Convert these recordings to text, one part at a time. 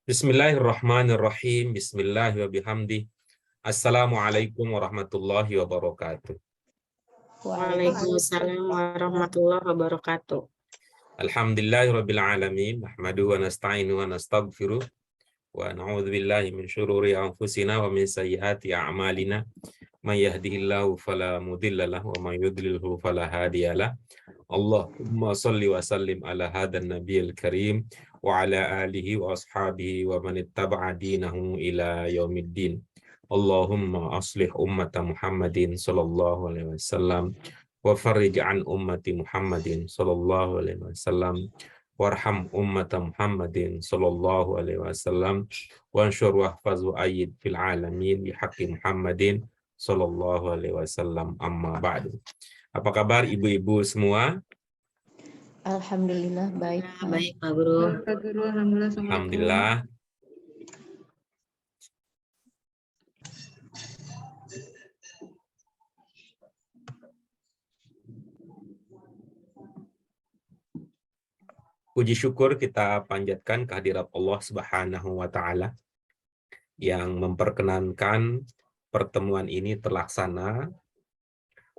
Bismillahirrahmanirrahim. Bismillahi wa bihamdi. Assalamualaikum warahmatullahi wabarakatuh. Waalaikumsalam warahmatullahi wabarakatuh. Alhamdulillahirabbil alamin. Nahmaduhu wa nasta'inu wa nastaghfiruh wa na'udzu billahi min syururi anfusina wa min sayyiati a'malina. May yahdihillahu fala mudhillalah wa may yudlilhu fala hadiyalah. Allahumma shalli wa sallim ala hadan nabiyil karim wa ala alihi wa ashabihi wa man ittaba'a dinahu ila yaumiddin. Allahumma aslih ummata Muhammadin sallallahu alaihi wasallam wa farij an ummati Muhammadin sallallahu alaihi wasallam warham ummata Muhammadin sallallahu alaihi wasallam wanshur wahfaz wa ayyid fil alamin bi haqqi Muhammadin sallallahu alaihi wasallam, amma ba'du. Apa kabar ibu-ibu semua? Alhamdulillah baik. Baik, Pak Guru. Alhamdulillah. Puji syukur kita panjatkan kehadirat Allah Subhanahu wa Ta'ala yang memperkenankan pertemuan ini terlaksana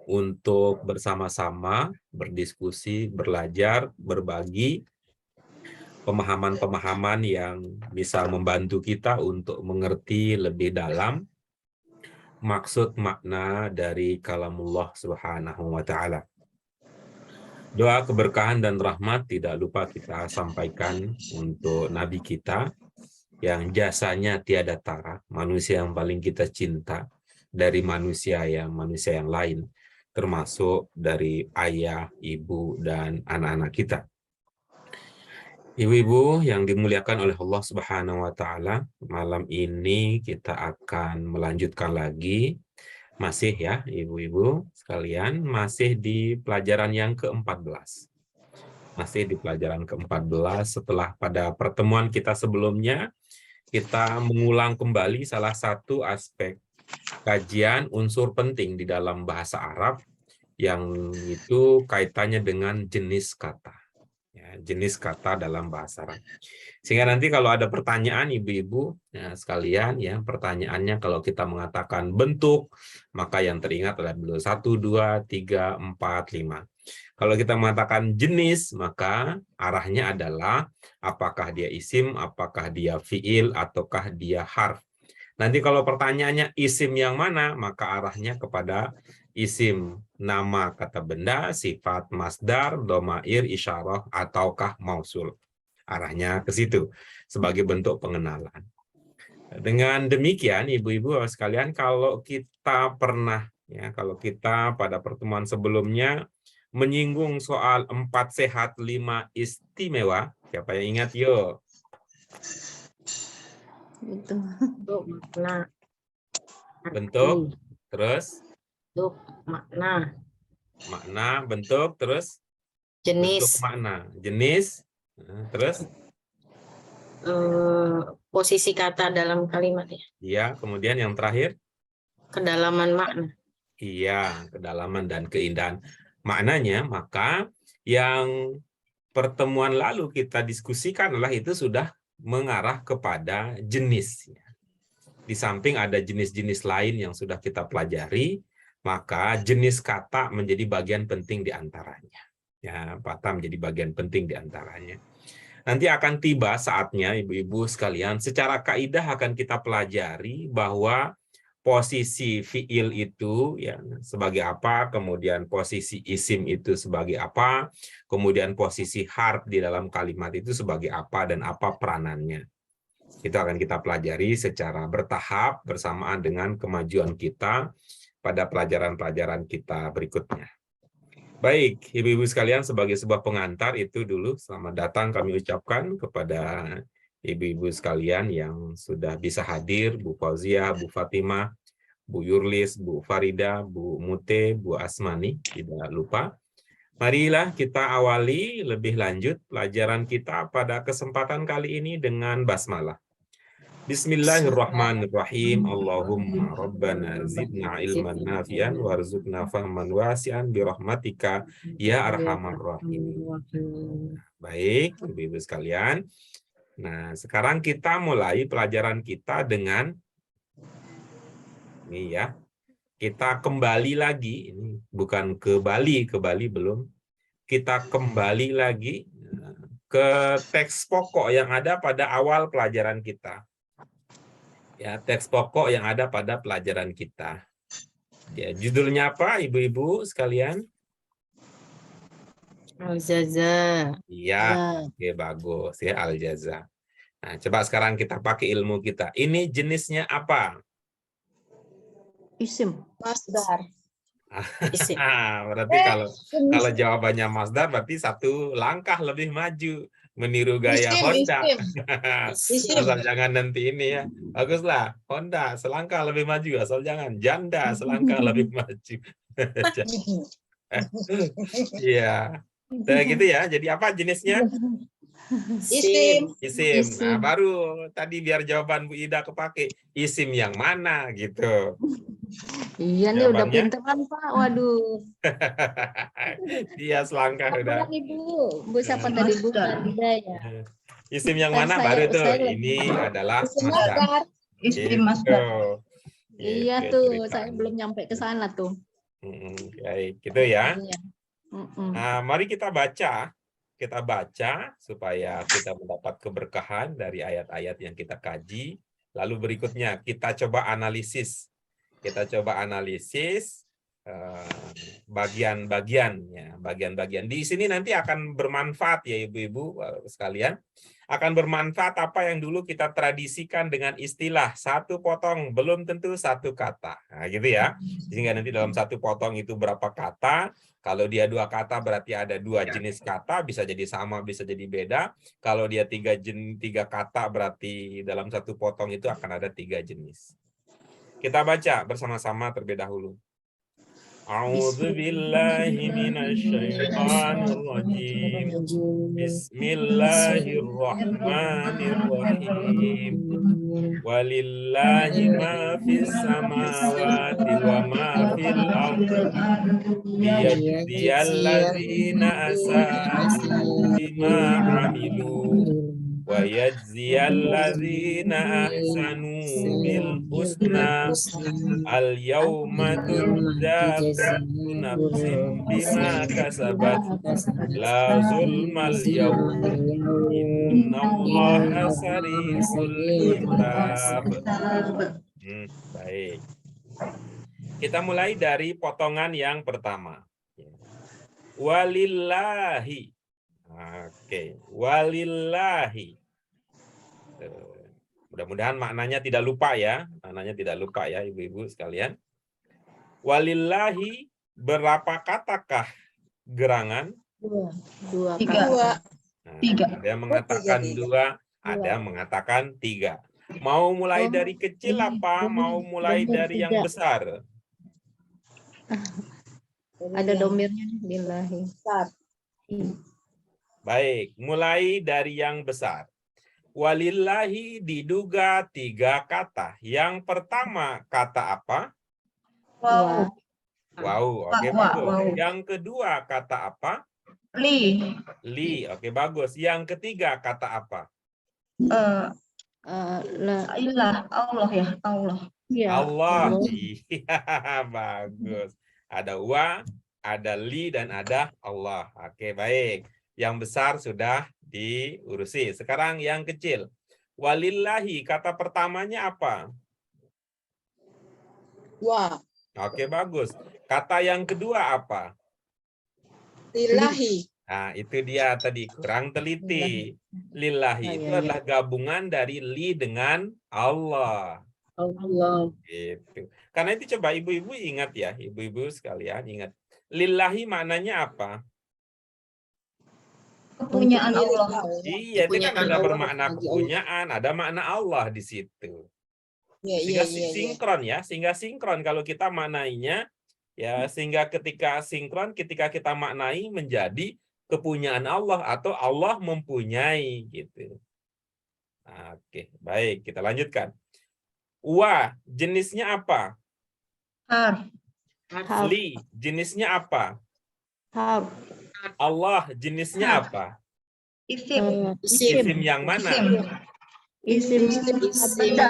untuk bersama-sama berdiskusi, belajar, berbagi pemahaman-pemahaman yang bisa membantu kita untuk mengerti lebih dalam maksud makna dari kalamullah Subhanahu wa Ta'ala. Doa keberkahan dan rahmat tidak lupa kita sampaikan untuk Nabi kita yang jasanya tiada tara, manusia yang paling kita cinta dari manusia yang lain, termasuk dari ayah, ibu, dan anak-anak kita. Ibu-ibu yang dimuliakan oleh Allah Subhanahu wa Ta'ala, malam ini kita akan melanjutkan lagi, masih ya ibu-ibu sekalian, masih di pelajaran yang ke-14. Masih di pelajaran ke-14 setelah pada pertemuan kita sebelumnya, kita mengulang kembali salah satu aspek kajian unsur penting di dalam bahasa Arab, yang itu kaitannya dengan jenis kata. Ya, jenis kata dalam bahasa Arab. Sehingga nanti kalau ada pertanyaan ibu-ibu ya, sekalian, ya pertanyaannya kalau kita mengatakan bentuk, maka yang teringat adalah bentuk 1, 2, 3, 4, 5. Kalau kita mengatakan jenis, maka arahnya adalah apakah dia isim, apakah dia fiil, ataukah dia harf. Nanti kalau pertanyaannya isim yang mana, maka arahnya kepada isim, nama kata benda, sifat masdar, domair, isyarah, ataukah mausul. Arahnya ke situ sebagai bentuk pengenalan. Dengan demikian, ibu-ibu sekalian, kalau kita pernah, ya, kalau kita pada pertemuan sebelumnya menyinggung soal 4 sehat 5 istimewa, siapa yang ingat yuk? Bentuk, makna. Bentuk, terus? Bentuk, makna. Makna, bentuk, terus? Jenis. Bentuk, makna, jenis, terus? Posisi kata dalam kalimat ya. Iya, kemudian yang terakhir? Kedalaman makna. Iya, kedalaman dan keindahan maknanya. Maka yang pertemuan lalu kita diskusikan adalah itu sudah mengarah kepada jenis. Di samping ada jenis-jenis lain yang sudah kita pelajari, maka jenis kata menjadi bagian penting di antaranya. Ya, kata menjadi bagian penting di antaranya. Nanti akan tiba saatnya ibu-ibu sekalian, secara kaidah akan kita pelajari bahwa posisi fiil itu ya sebagai apa, kemudian posisi isim itu sebagai apa, kemudian posisi harf di dalam kalimat itu sebagai apa dan apa peranannya. Itu akan kita pelajari secara bertahap bersamaan dengan kemajuan kita pada pelajaran-pelajaran kita berikutnya. Baik, ibu-ibu sekalian, sebagai sebuah pengantar itu dulu selamat datang kami ucapkan kepada ibu-ibu sekalian yang sudah bisa hadir, Bu Fauzia, Bu Fatimah, Bu Yurlis, Bu Farida, Bu Mute, Bu Asmani, tidak lupa. Marilah kita awali lebih lanjut pelajaran kita pada kesempatan kali ini dengan basmalah. Bismillahirrahmanirrahim. Allahumma rabbana zidna ilman nafi'an warzuqna fahman wasi'an birahmatika ya arhamar rahimin. Baik, ibu-ibu sekalian, Nah, sekarang kita mulai pelajaran kita dengan ini ya. Kita kembali lagi, ini bukan ke Bali belum. Kita kembali lagi ke teks pokok yang ada pada awal pelajaran kita. Ya, teks pokok yang ada pada pelajaran kita. Ya, judulnya apa, Ibu-ibu sekalian? Al-Jaza. Iya, oke, bagus ya, Al-Jaza. Nah, coba sekarang kita pakai ilmu kita. Ini jenisnya apa? Isim. Masdar. Isim. Berarti kalau jawabannya Mazda berarti satu langkah lebih maju meniru gaya Honda. Asal jangan nanti ini ya. Baguslah, Honda selangkah lebih maju, asal jangan janda selangkah lebih maju. Iya. Nah, gitu ya. Jadi apa jenisnya? Isim. Isim. Nah, baru tadi biar jawaban Bu Ida kepake. Isim yang mana gitu. Iya nih udah Jawabannya? pinteran Pak. Waduh. Dia selangkah udah. Apaan Ibu? Bu siapa tadi Bu Farida ya? Isim yang Kan mana baru itu? saya Ini adalah Isim masdar. masdar. Isim masdar. Gitu Iya tuh, saya ceritanya. belum nyampe ke sana tuh. Baik, gitu ya. Iya. Nah, mari kita baca. Kita baca supaya kita mendapat keberkahan dari ayat-ayat yang kita kaji. Lalu berikutnya kita coba analisis. Kita coba analisis bagian-bagiannya, bagian-bagian. Di sini nanti akan bermanfaat ya Ibu-ibu sekalian. Akan bermanfaat apa yang dulu kita tradisikan dengan istilah satu potong belum tentu satu kata. Nah, gitu ya. Sehingga nanti dalam satu potong itu berapa kata. Kalau dia 2 kata berarti ada 2 jenis kata, bisa jadi sama, bisa jadi beda. Kalau dia 3 kata berarti dalam satu potong itu akan ada 3 jenis. Kita baca bersama-sama terlebih dahulu. A'udzubillahi minasyaitonirrajim. Bismillahirrahmanirrahim. Walillahi ma fis samawati wa ma fil ardh. Liyajziyalladzina asa'u bima 'amilu wa yajziyalladzina ahsanu bil husna. Al yauma tujza kullu nafsin bima kasabat la zulmal yaum innallaha sari'ul hisab. Baik. Kita mulai dari potongan yang pertama. Walillahi. Oke, walillahi. Mudah-mudahan maknanya tidak lupa ya. Maknanya tidak lupa ya Ibu-ibu sekalian. Walillahi berapa katakah gerangan? 2. 3. Nah, ada yang mengatakan 2, ada yang mengatakan 3. Mau mulai dari kecil apa? Mau mulai dari yang besar? Ada domirnya nih, lillahi. Baik, mulai dari yang besar. Walillahi diduga 3 kata. Yang pertama kata apa? Wow. Wow, oke bagus. Yang kedua kata apa? Li. Li, oke bagus. Yang ketiga kata apa? Ilah, Allah ya, Allah. Ya, Allah. Iya, bagus. Ada wa, ada li, dan ada Allah. Oke, baik. Yang besar sudah diurusi. Sekarang yang kecil. Walillahi, kata pertamanya apa? Wa. Oke, bagus. Kata yang kedua apa? Lillahi. Nah, itu dia tadi. Kurang teliti. Lillahi itu adalah gabungan dari li dengan Allah. Allah. Gitu. Karena itu coba ibu-ibu ingat ya, ibu-ibu sekalian ingat. Lillahi maknanya apa? Kepunyaan Allah. Iya, itu kan ada bermakna kepunyaan, ada makna Allah di situ. Sehingga sinkron ya, sehingga sinkron kalau kita maknainya ya, sehingga ketika sinkron ketika kita maknai menjadi kepunyaan Allah atau Allah mempunyai gitu. Oke, baik, kita lanjutkan. Wa, jenisnya apa? Har. Li, jenisnya apa? Har. Allah, jenisnya apa? Isim. Isim. Isim yang mana? Isim. Isim Isim benda.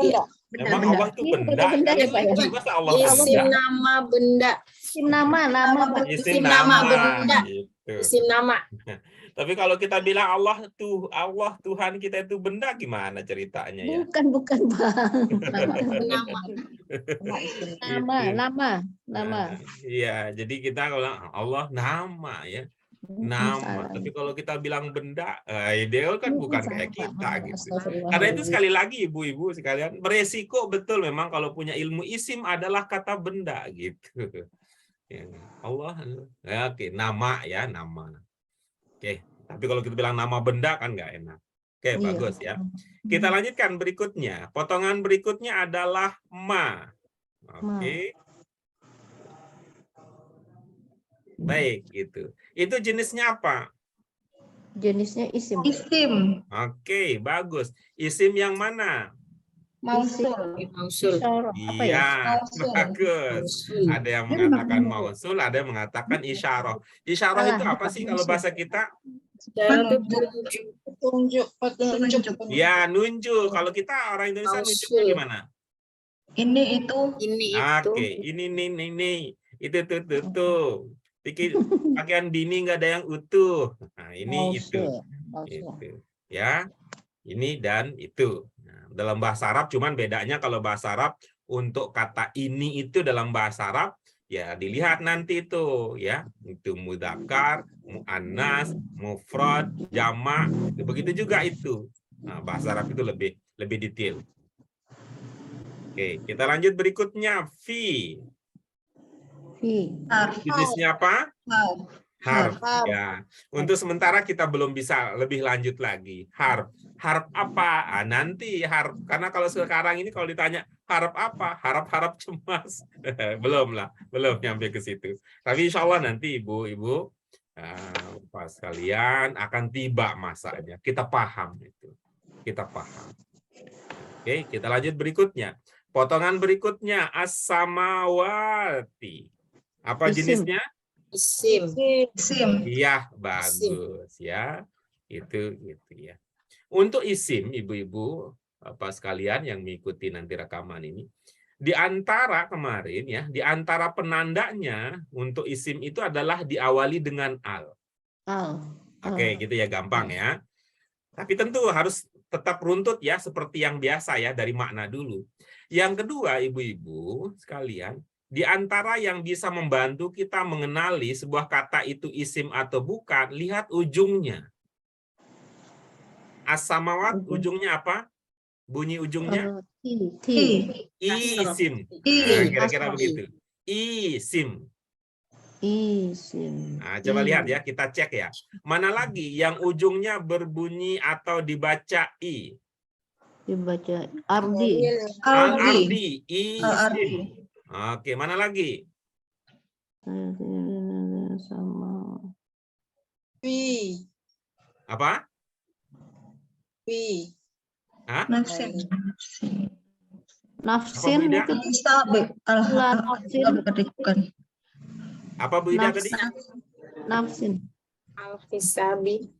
Iya. Emang Benda. Allah itu Iya, benda? benda ya, Kan Pak ya. lucu, masa Allah Isim benda? nama benda. Isim nama Pak. Isim nama nama. benda. Gitu. Isim nama. Tapi kalau kita bilang Allah Tuhan kita itu benda, gimana ceritanya ya? Bukan Bang. Nama. Nama. Nah, iya, jadi kita kalau Allah nama ya, nama. Salah. Tapi kalau kita bilang benda, dia kan bukan kayak kita gitu. Karena itu Astagfirullahaladzim. sekali lagi ibu-ibu sekalian, beresiko betul memang kalau punya ilmu isim adalah kata benda gitu. Ya, Allah, ya, oke, nama ya, nama. Oke, tapi kalau kita bilang nama benda kan nggak enak. Oke, Iya. bagus ya. Kita lanjutkan berikutnya. Potongan berikutnya adalah ma. Oke. Baik, gitu. Itu jenisnya apa? Jenisnya isim. Isim. Oke, bagus. Isim yang mana? Mausul. Mausul. Isyarah. Apa ya? Iya, Mausul. bagus. Mausul. Ada yang mengatakan mausul, ada yang mengatakan isyarah. Isyarah itu apa sih kalau bahasa kita? Petunjuk. Ya, nunjuk. Kalau kita orang Indonesia nunjuknya Mausul. gimana? Ini itu. Ini itu. Oke, ini nih. Itu tuh. Pakaian bini nggak ada yang utuh. Nah, ini itu. Itu. Ya. Ini dan itu. Nah, dalam bahasa Arab cuman bedanya kalau bahasa Arab untuk kata ini itu dalam bahasa Arab ya dilihat nanti itu ya. Itu mudzakkar, muannas, mufrad, jamak, begitu juga itu. Nah, bahasa Arab itu lebih detail. Oke, kita lanjut berikutnya fi. Harf. Jenisnya apa? Harf. Harf. Ya. Untuk sementara kita belum bisa lebih lanjut lagi. Harf. Harf apa? Nanti harf. Karena kalau sekarang ini kalau ditanya harf apa? Harap-harap cemas. Belum nyampe ke situ. Tapi insya Allah nanti ibu-ibu pas kalian akan tiba masanya. Kita paham itu. Kita paham. Oke, kita lanjut berikutnya. Potongan berikutnya as-samawati. Apa Isim. jenisnya? Isim. Iya, bagus ya. Itu gitu ya. Untuk isim, ibu-ibu, apa sekalian yang mengikuti nanti rekaman ini, di antara kemarin ya, di antara penandanya untuk isim itu adalah diawali dengan al. Oke, gitu ya, gampang ya. Tapi tentu harus tetap runtut ya, seperti yang biasa ya, dari makna dulu. Yang kedua, ibu-ibu sekalian, di antara yang bisa membantu kita mengenali sebuah kata itu isim atau bukan, lihat ujungnya. As-samawat ujungnya apa? Bunyi ujungnya? Isim. Nah, kira-kira begitu. Isim. Nah, coba lihat ya, kita cek ya. Mana lagi yang ujungnya berbunyi atau dibaca i? Dibaca ardi. Al-ardi. Isim. Oke, mana lagi? Sama. Fi. Apa? Fi. Hah? Nafsin. Nafsin Apa, itu Bukan. Apa Bu Ida tadi? nafsin. Al-Hisabi.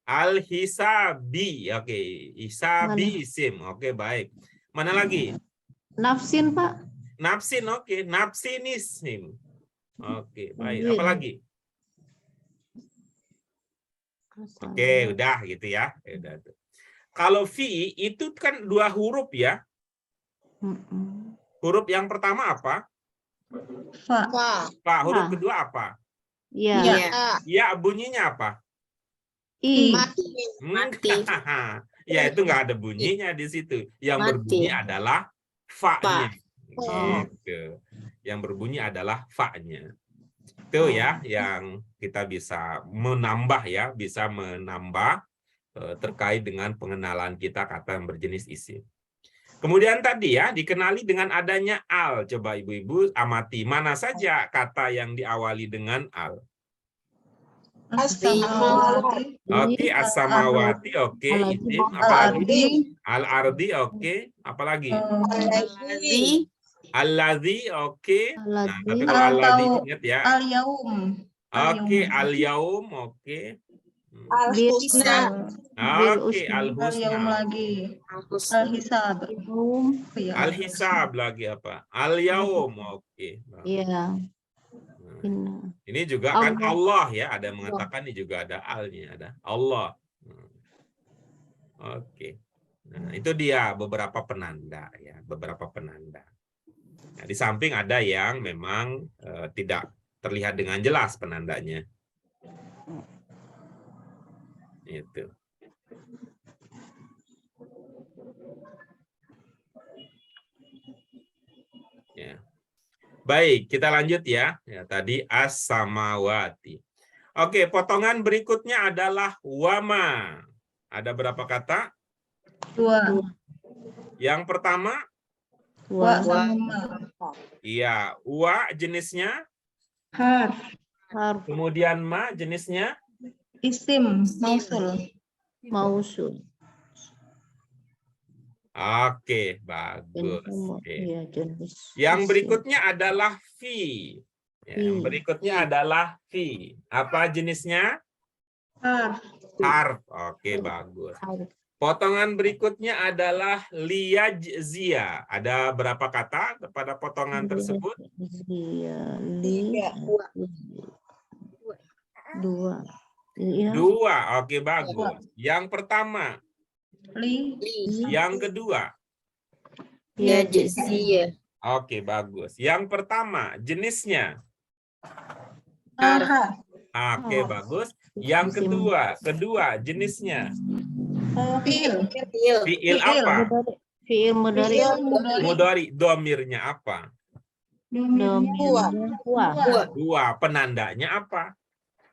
Al-hisabi. Oke, hisabi isim. Oke, baik. Mana lagi? Nafsin, Pak. Nafsin, oke. Nafsin isim. Oke, baik. Apa lagi? Oke, udah gitu ya. Udah. Kalau fi itu kan 2 huruf ya. Huruf yang pertama apa? Fa. Fa. Huruf kedua apa? Iya. Ya, bunyinya apa? I. Mati. Ya, itu nggak ada bunyinya di situ. Yang Mati. berbunyi adalah fa-nya. Oh. Gitu. Yang berbunyi adalah fa-nya. Itu ya yang kita bisa menambah ya, bisa menambah terkait dengan pengenalan kita kata yang berjenis isim. Kemudian tadi ya dikenali dengan adanya al. Coba ibu-ibu amati mana saja kata yang diawali dengan al. As-samawati. Oke, as-samawati, oke. Isim, apalagi? Al-ardi, oke. Apalagi? Al-ladzi, oke. Nah, tapi kalau al-ladzi ingat ya. Al-yaum. Oke, al-yaum, oke. Al-Husna. Oke, Al-yaum al-husna. lagi. Al-Husna. Al-hisab. Oh, ya, Al-hisab lagi apa? Al-yaum. Oke. Iya. Nah, Inna. ini juga kan Allah. Allah ya, ada yang mengatakan ini juga ada al-nya, ada Allah. Oke. Nah, itu dia beberapa penanda ya, beberapa penanda. Nah, di samping ada yang memang tidak terlihat dengan jelas penandanya. Itu. Ya. Baik, kita lanjut ya. Ya, tadi as-samawati. Oke, potongan berikutnya adalah wama. Ada berapa kata? 2. Yang pertama, Wa Wa. sama ma. iya, wa jenisnya, Harf. Harf kemudian ma jenisnya. Isim. Mausul. mausul. Oke, bagus. Oke. Iya, jenis. Yang isim. berikutnya adalah fi. Ya, yang Fi. berikutnya adalah fi. Apa jenisnya? Harf. Harf. Oke, bagus. Harf. Potongan berikutnya adalah liyajzia. Ada berapa kata kepada potongan tersebut? Iya, Tiga. dua. Iya. Dua. Oke, bagus. Yang pertama, Li. yang kedua. Iya, Jaziyah. Oke, bagus. Yang pertama, jenisnya. Aha. Oke, Oh. bagus. Yang kedua jenisnya. Fi'il. Fi'il apa? Fi'il mudhari. Mudhari. Domirnya apa? Domirnya huwa. Dua. Penandanya apa?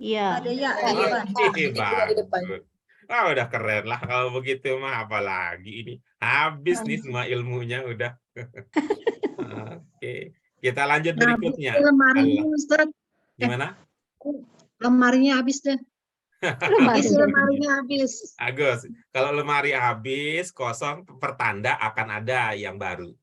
Iya. Ada ya di depan. Oke, bagus. Ah, udah keren lah kalau begitu mah, apalagi ini. Habis nih semua ilmunya udah. Oke. Kita lanjut berikutnya. Lemarinya Allah. Ustaz, Gimana? lemarinya habis deh. Isi lemarinya habis. Agus, kalau lemari habis, kosong, pertanda akan ada yang baru.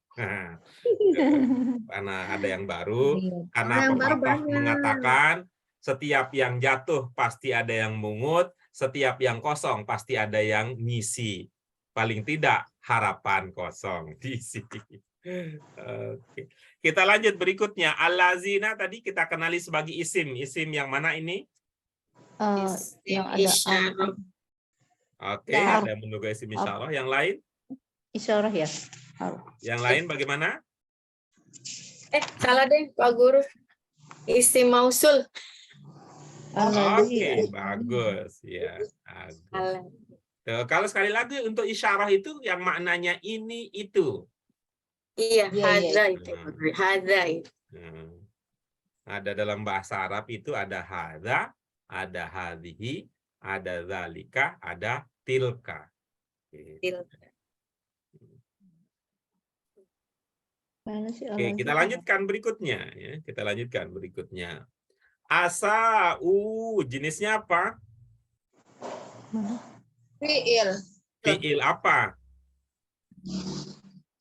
Karena ada yang baru, karena Yang baru pepatah banyak. mengatakan setiap yang jatuh pasti ada yang mungut, setiap yang kosong pasti ada yang ngisi. Paling tidak harapan kosong diisi. Oke. Kita lanjut berikutnya. Al-lazina tadi kita kenali sebagai isim. Isim yang mana ini? Yang ada Isyarah. Oke, Ya. ada yang menduga isim insyaallah. Yang lain? isyarah ya. Yang lain bagaimana? Salah deh Pak Guru. Isim mausul. Oke, bagus ya. Bagus. Salah. Tuh, kalau sekali lagi untuk isyarah itu yang maknanya ini itu. Iya, Iya, hadza iya. itu. Hadza itu. Ada dalam bahasa Arab itu ada hadza, ada hadhihi, ada zalika, ada tilka. Oke, kita lanjutkan berikutnya ya. Kita lanjutkan berikutnya. Asa'u jenisnya apa? Fi'il. Fi'il apa?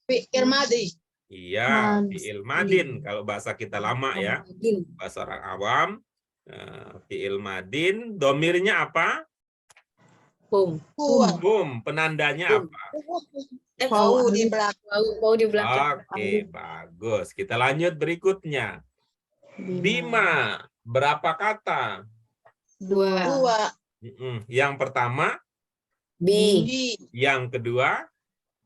Fi'il madhi. Iya, Madin. fi'il madin kalau bahasa kita lama ya. Bahasa orang awam. Fi'il madin, domirnya apa? Hum. Hum, penandanya apa? Bau di belakang. Bau di belakang. Oke, bagus. Kita lanjut berikutnya. Bima, berapa kata? Dua. Yang pertama, Bi. yang kedua,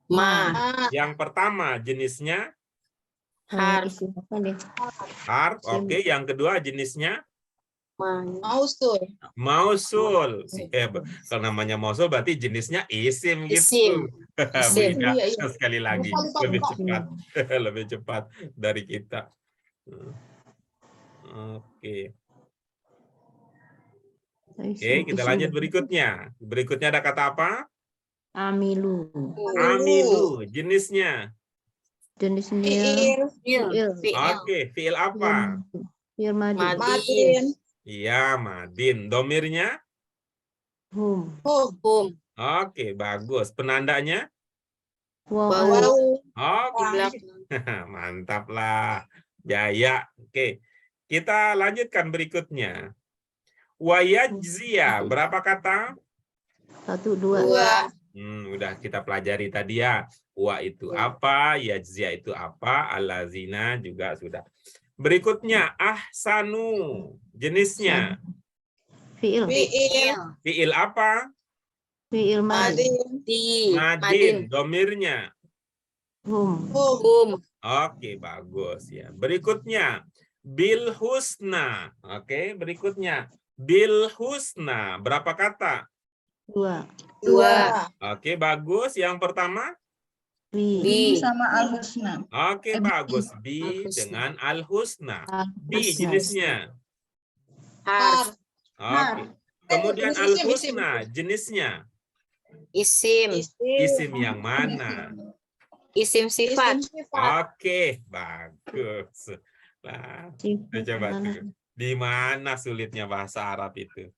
Ma. yang pertama jenisnya Harf. harf. Oke, yang kedua jenisnya Mausul. mausul. Kalau namanya mausul berarti jenisnya isim gitu. Isim. Beda. Iya, iya. Sekali lagi lebih cepat, lebih cepat dari kita. Oke. Oke, kita lanjut berikutnya. Berikutnya ada kata apa? Amilu. Amilu, jenisnya. Jenisnya Fi'il. Oke, fi'il apa? Fi'il madin. Madin. Iya, madin. Domirnya? Hum. Hum. Oke, bagus. Penandanya? Waw. Bau. Oke, mantap lah. Jaya. Oke, kita lanjutkan berikutnya. Wayajziya, berapa kata? 1, 2. Udah kita pelajari tadi ya. Wa itu apa, yajziya itu apa, alazina juga sudah. Berikutnya ahsanu, jenisnya. Fi'il. Fi'il apa? Fi'il madin. Madin, domirnya. Hum. Oke, bagus ya. Berikutnya bil husna. Oke, berikutnya bil husna. Berapa kata? 2. Oke, bagus. Yang pertama? Bi sama al-husna. Oke, bagus. Bi dengan al husna. Bi jenisnya. Harf. Oke. Kemudian al husna jenisnya. Isim. Isim yang mana? Isim sifat. Oke, bagus. Nah, coba tuh. Di mana sulitnya bahasa Arab itu?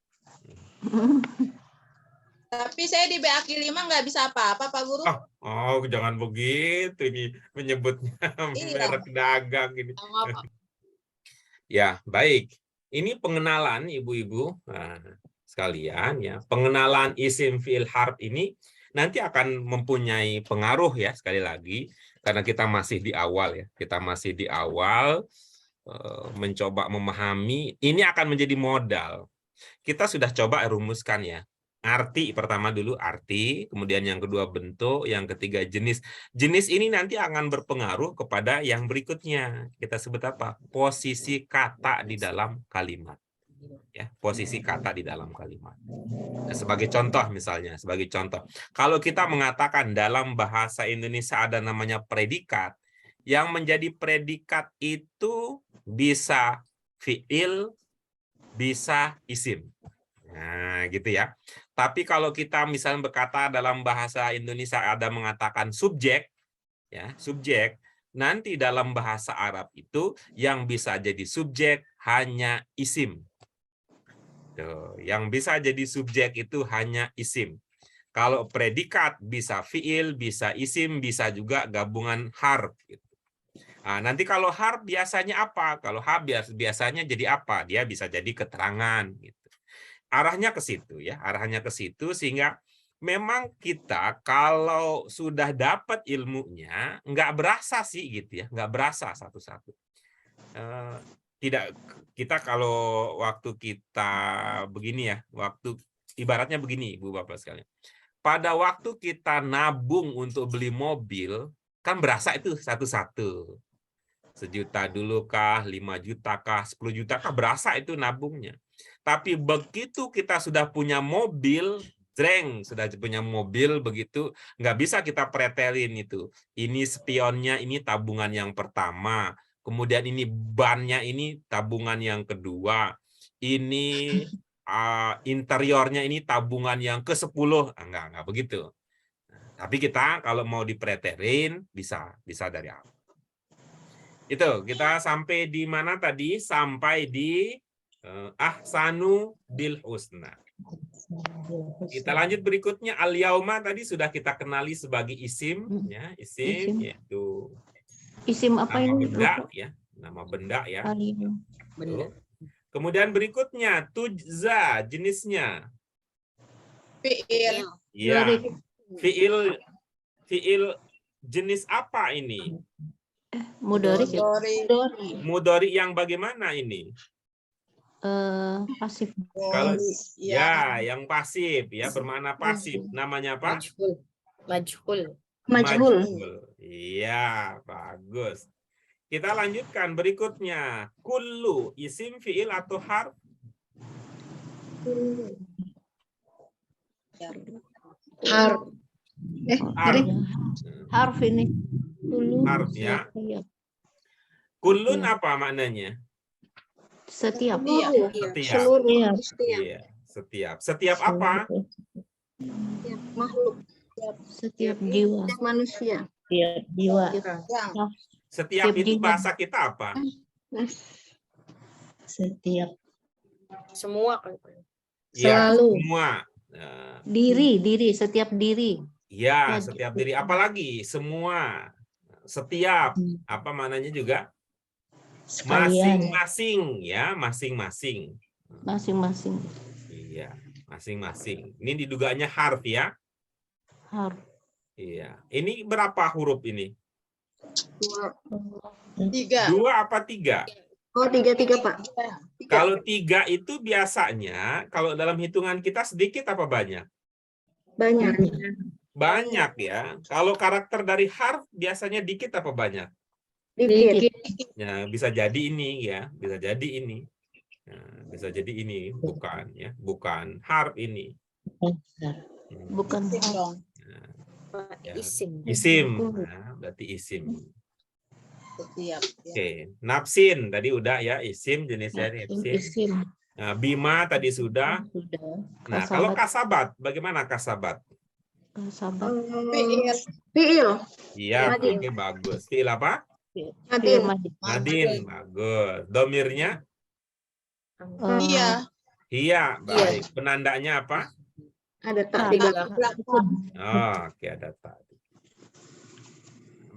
Tapi saya di BAQ 5 nggak bisa apa-apa, Pak Guru. Oh, jangan begitu. Ini menyebutnya merek dagang ini. Ya, baik. Ini pengenalan ibu-ibu sekalian ya. Pengenalan isim fi'il harf ini nanti akan mempunyai pengaruh ya, sekali lagi, karena kita masih di awal ya. Kita masih di awal mencoba memahami, ini akan menjadi modal. Kita sudah coba rumuskan ya. Arti pertama dulu, arti, kemudian yang kedua bentuk, yang ketiga jenis. Jenis ini nanti akan berpengaruh kepada yang berikutnya. Kita sebut apa? Posisi kata di dalam kalimat. Ya, posisi kata di dalam kalimat. Nah, sebagai contoh misalnya, sebagai contoh, kalau kita mengatakan dalam bahasa Indonesia ada namanya predikat, yang menjadi predikat itu bisa fi'il, bisa isim. Nah, gitu ya. Tapi kalau kita misalnya berkata dalam bahasa Indonesia ada mengatakan subjek, ya, subjek, nanti dalam bahasa Arab itu yang bisa jadi subjek hanya isim. Tuh, yang bisa jadi subjek itu hanya isim. Kalau predikat bisa fi'il, bisa isim, bisa juga gabungan harf. Gitu. Nah, nanti kalau harf biasanya apa? Kalau harf biasanya jadi apa? Dia bisa jadi keterangan. Gitu. Arahnya ke situ ya, arahnya ke situ sehingga memang kita kalau sudah dapat ilmunya nggak berasa sih gitu ya, nggak berasa satu-satu. Tidak, kita kalau waktu kita begini ya, waktu ibaratnya begini Ibu Bapak sekalian. Pada waktu kita nabung untuk beli mobil, kan berasa itu satu-satu. 1 juta dulu kah, 5 juta kah, 10 juta kah, berasa itu nabungnya. Tapi begitu kita sudah punya mobil, sudah punya mobil begitu, nggak bisa kita pretelin itu. Ini spionnya, ini tabungan yang pertama. Kemudian ini bannya, ini tabungan yang kedua. Ini interiornya, ini tabungan yang ke-10. Enggak begitu. Tapi kita kalau mau dipretelin, bisa dari awal. Itu, kita sampai di mana tadi? Sampai di ahsanu bil husna. Kita lanjut berikutnya, al-yauma tadi sudah kita kenali sebagai isim ya, isim yaitu isim apa nama ini? benda ya, nama benda ya. Benda. Kemudian berikutnya tujza, jenisnya Fi'il. ya. Fi'il jenis apa ini? Mudhari. Mudhari yang bagaimana ini? Pasif. Kalau ya, yang pasif ya, bermakna pasif. Namanya apa? Majhul. Iya, bagus. Kita lanjutkan berikutnya. Kullu, isim, fi'il atau harf? Harf. Harf ini. Harf ya. Kullun apa maknanya? Setiap. Seluruh. Iya, setiap. Setiap apa? Makhluk. Setiap jiwa. Manusia. Setiap jiwa. Setiap itu bahasa kita apa? Setiap. Semua. Ya, Selalu. semua. Diri, setiap diri. Ya, setiap diri. Apalagi semua. Setiap. Apa maknanya juga? Sekalian. Masing-masing ya, masing-masing. Masing-masing. Iya, masing-masing. Ini diduganya harf ya. Harf. Iya. Ini berapa huruf ini? 3. 2 apa 3? Oh, 3, Pak. Kalau 3 itu biasanya, kalau dalam hitungan kita sedikit apa banyak? Banyak. Banyak ya. Kalau karakter dari harf biasanya dikit apa banyak? Dikit. Ya, bisa jadi ini ya, bisa jadi ini. Nah, bisa jadi ini bukan ya, bukan harf ini. Bukan harf. Ya, Isim. isim. Nah, berarti isim. Setiap. Oke, nafsin tadi udah ya, isim jenisnya nafsin. Isim. Nah, bima tadi sudah. Sudah. Nah, kalau kasabat, bagaimana kasabat? Kasabat. Fiil. Iya, Madin. oke, bagus. Fiil apa? Madin. Madin, bagus. Domirnya? Iya. Iya, baik. Penandanya apa? Ada tak di belakang. Oh, oke, ada tadi.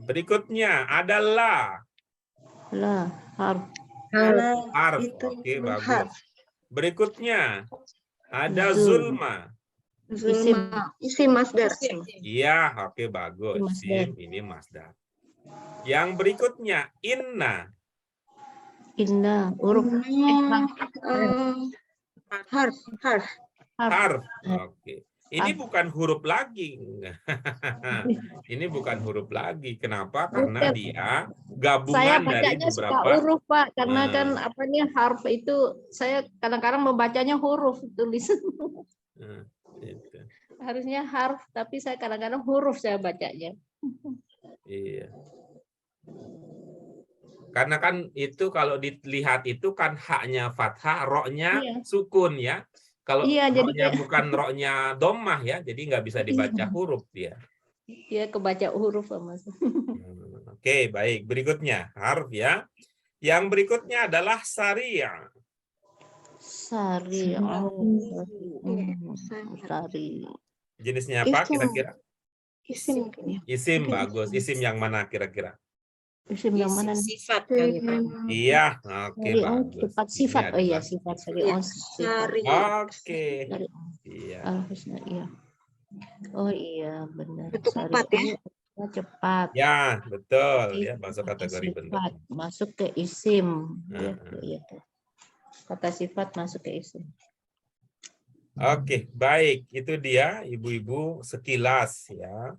Berikutnya adalah Lah, harf. harf. Itu Oke, harf. bagus. Berikutnya ada Zul. zulma. Zulma. Isim masdar. Iya, oke, bagus. Masdar. Sim, ini masdar. Yang berikutnya inna. Indah. Huruf. Harf. Harf. Oke. Ini bukan huruf lagi. Ini bukan huruf lagi. Kenapa? Karena Bukan. dia Saya gabungan dari bacanya suka beberapa. huruf, Pak, karena kan apa nih harf itu saya kadang-kadang membacanya huruf tulisan. Itu. Harusnya harf, tapi saya kadang-kadang huruf saya bacanya. Iya. Karena kan itu kalau dilihat itu kan haknya fathah, roknya Iya. sukun ya. Kalau Iya, jadi roknya kayak- bukan roknya dhammah ya, jadi nggak bisa dibaca huruf dia. Ya kebaca huruf, Mas. Oke, baik. Berikutnya harf ya. Yang berikutnya adalah syariah. Sari. Sari. Jenisnya apa Isim. kira-kira? Isim mungkin ya. Isim, bagus. Isim yang mana kira-kira? Isim yang mana nih? Sifat kali, Pak. Iya, oke, Sari, bagus. sifat Ini sifat. Oh iya, adalah- sifat sari. Iya, Oh, sifat. Sari. Oke. Iya. Al-husna, iya. Oh iya, benar. Itu Sari. cepat ya. Oh, cepat. Ya, betul ya, Itu masuk kata kategori benar. sifat, masuk ke isim. Ya, Heeh. iya. Kata sifat masuk ke isim. Oke, baik. Itu dia ibu-ibu sekilas ya.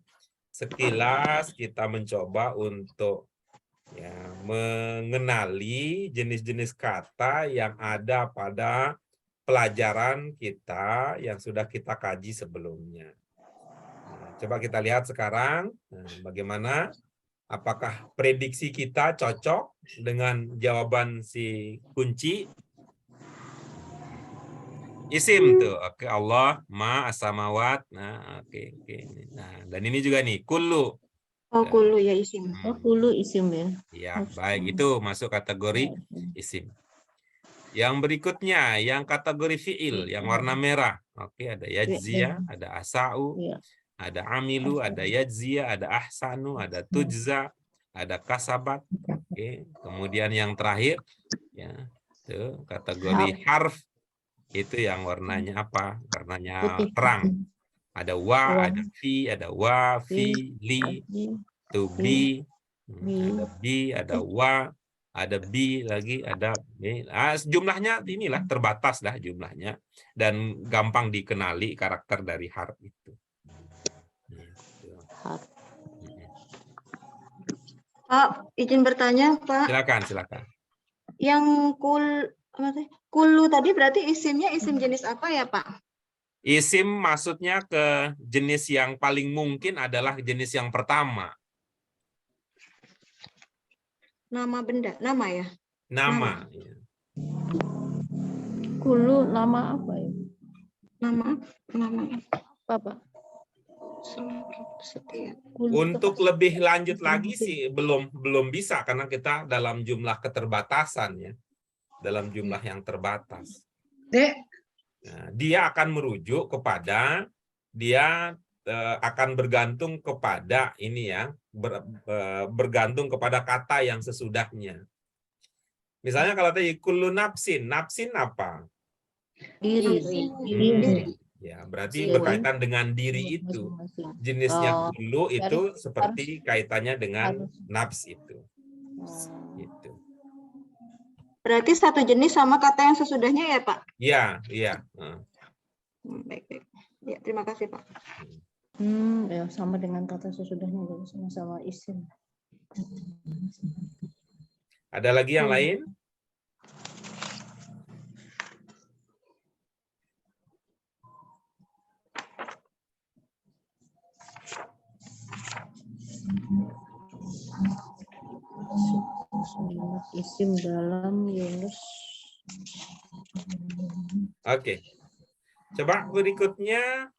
Sekilas kita mencoba untuk ya mengenali jenis-jenis kata yang ada pada pelajaran kita yang sudah kita kaji sebelumnya. Nah, coba kita lihat sekarang bagaimana, apakah prediksi kita cocok dengan jawaban si kunci. Isim tuh, oke, Allah, ma, as-samawat. Nah, oke. Nah, dan ini juga nih, kullu. Oh, kulu ya isim. Oh, hulu isim ya. Ya, baik, itu masuk kategori isim. Yang berikutnya, yang kategori fiil, yang warna merah. Oke, ada yajzia, ada asa'u, Iya. ada amilu, ada yajzia, ada ahsanu, ada tujza, ada kasabat. Oke, kemudian yang terakhir, ya, itu kategori harf. Itu yang warnanya apa? Warnanya Putih. terang. Ada wa, ada fi, ada wa, fi, li, to be, ada bi, ada wa, ada bi lagi, ada bi. Jumlahnya inilah terbatas lah jumlahnya dan gampang dikenali karakter dari harf itu. Pak, izin bertanya, Pak. Silakan. Yang kulu tadi berarti isimnya isim jenis apa ya, Pak? Isim maksudnya ke jenis yang paling mungkin adalah jenis yang pertama. Nama benda, nama ya? Nama. Kulu nama apa ya? Nama Apa, Pak? setiap. Untuk lebih lanjut lagi sih belum bisa karena kita dalam jumlah keterbatasan ya. Dalam jumlah yang terbatas. Dek. Nah, dia akan merujuk kepada akan bergantung kepada ini ya, bergantung kepada kata yang sesudahnya. Misalnya kalau tadi kullu nafsin, nafsin apa? Diri. Diri. Ya, berarti Diri. berkaitan dengan diri itu. Masing-masing. Jenisnya Oh, kullu itu harus- seperti kaitannya dengan harus. nafs itu. Oh. Gitu. Berarti satu jenis sama kata yang sesudahnya ya, Pak? Iya, iya. Baik, baik. Ya, terima kasih, Pak. Ya sama dengan kata sesudahnya, jadi sama-sama isim. Ada lagi yang lain? Isim dalam Yunus. Oke. Coba berikutnya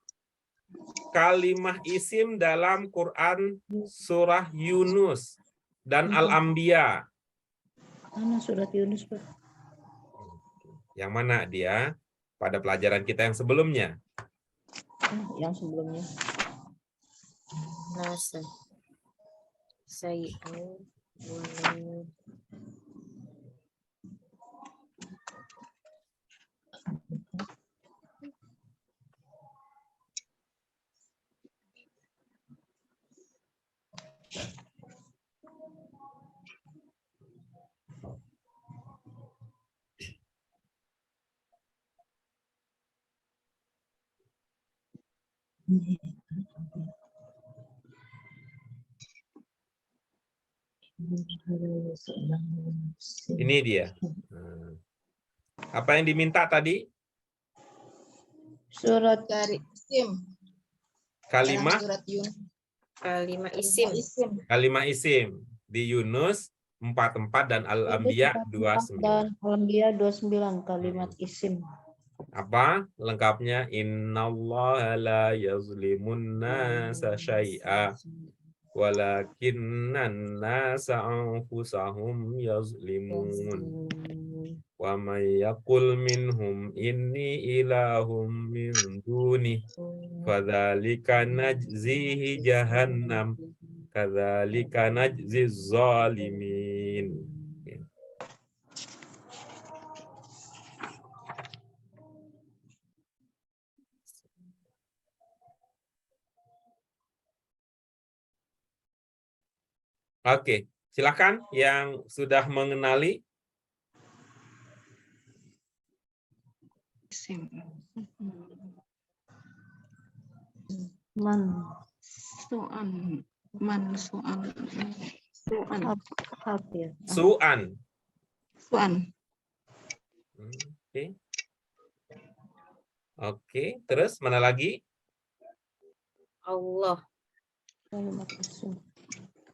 kalimah isim dalam Quran surah Yunus dan Al-Anbiya. Mana surat Yunus, Pak? Yang mana dia? Pada pelajaran kita yang sebelumnya. Yang sebelumnya. Nasa. Sayyid. Ini dia. Apa yang diminta tadi? Surat Dari isim. Kalimah Dalam surat Yunus. Kalimah isim. Kalimah isim di Yunus 44 dan Al-Anbiya 29. dan Al-Anbiya 29 kalimat isim. Apa lengkapnya? Innallaha la yazlimun nasa syai'a walakinnan nasa anfusahum yazlimun. Wa may yaqul minhum inni ilahum min duni fadzalika najzihi jahannam kadzalika najziz zalimin. Oke, silakan yang sudah mengenali. Isim. Man. Su'an. Man, su'an. Su'an. Apa ya? Su'an. Su'an. Oke. Oke, terus mana lagi? Allah. Kalimat isim.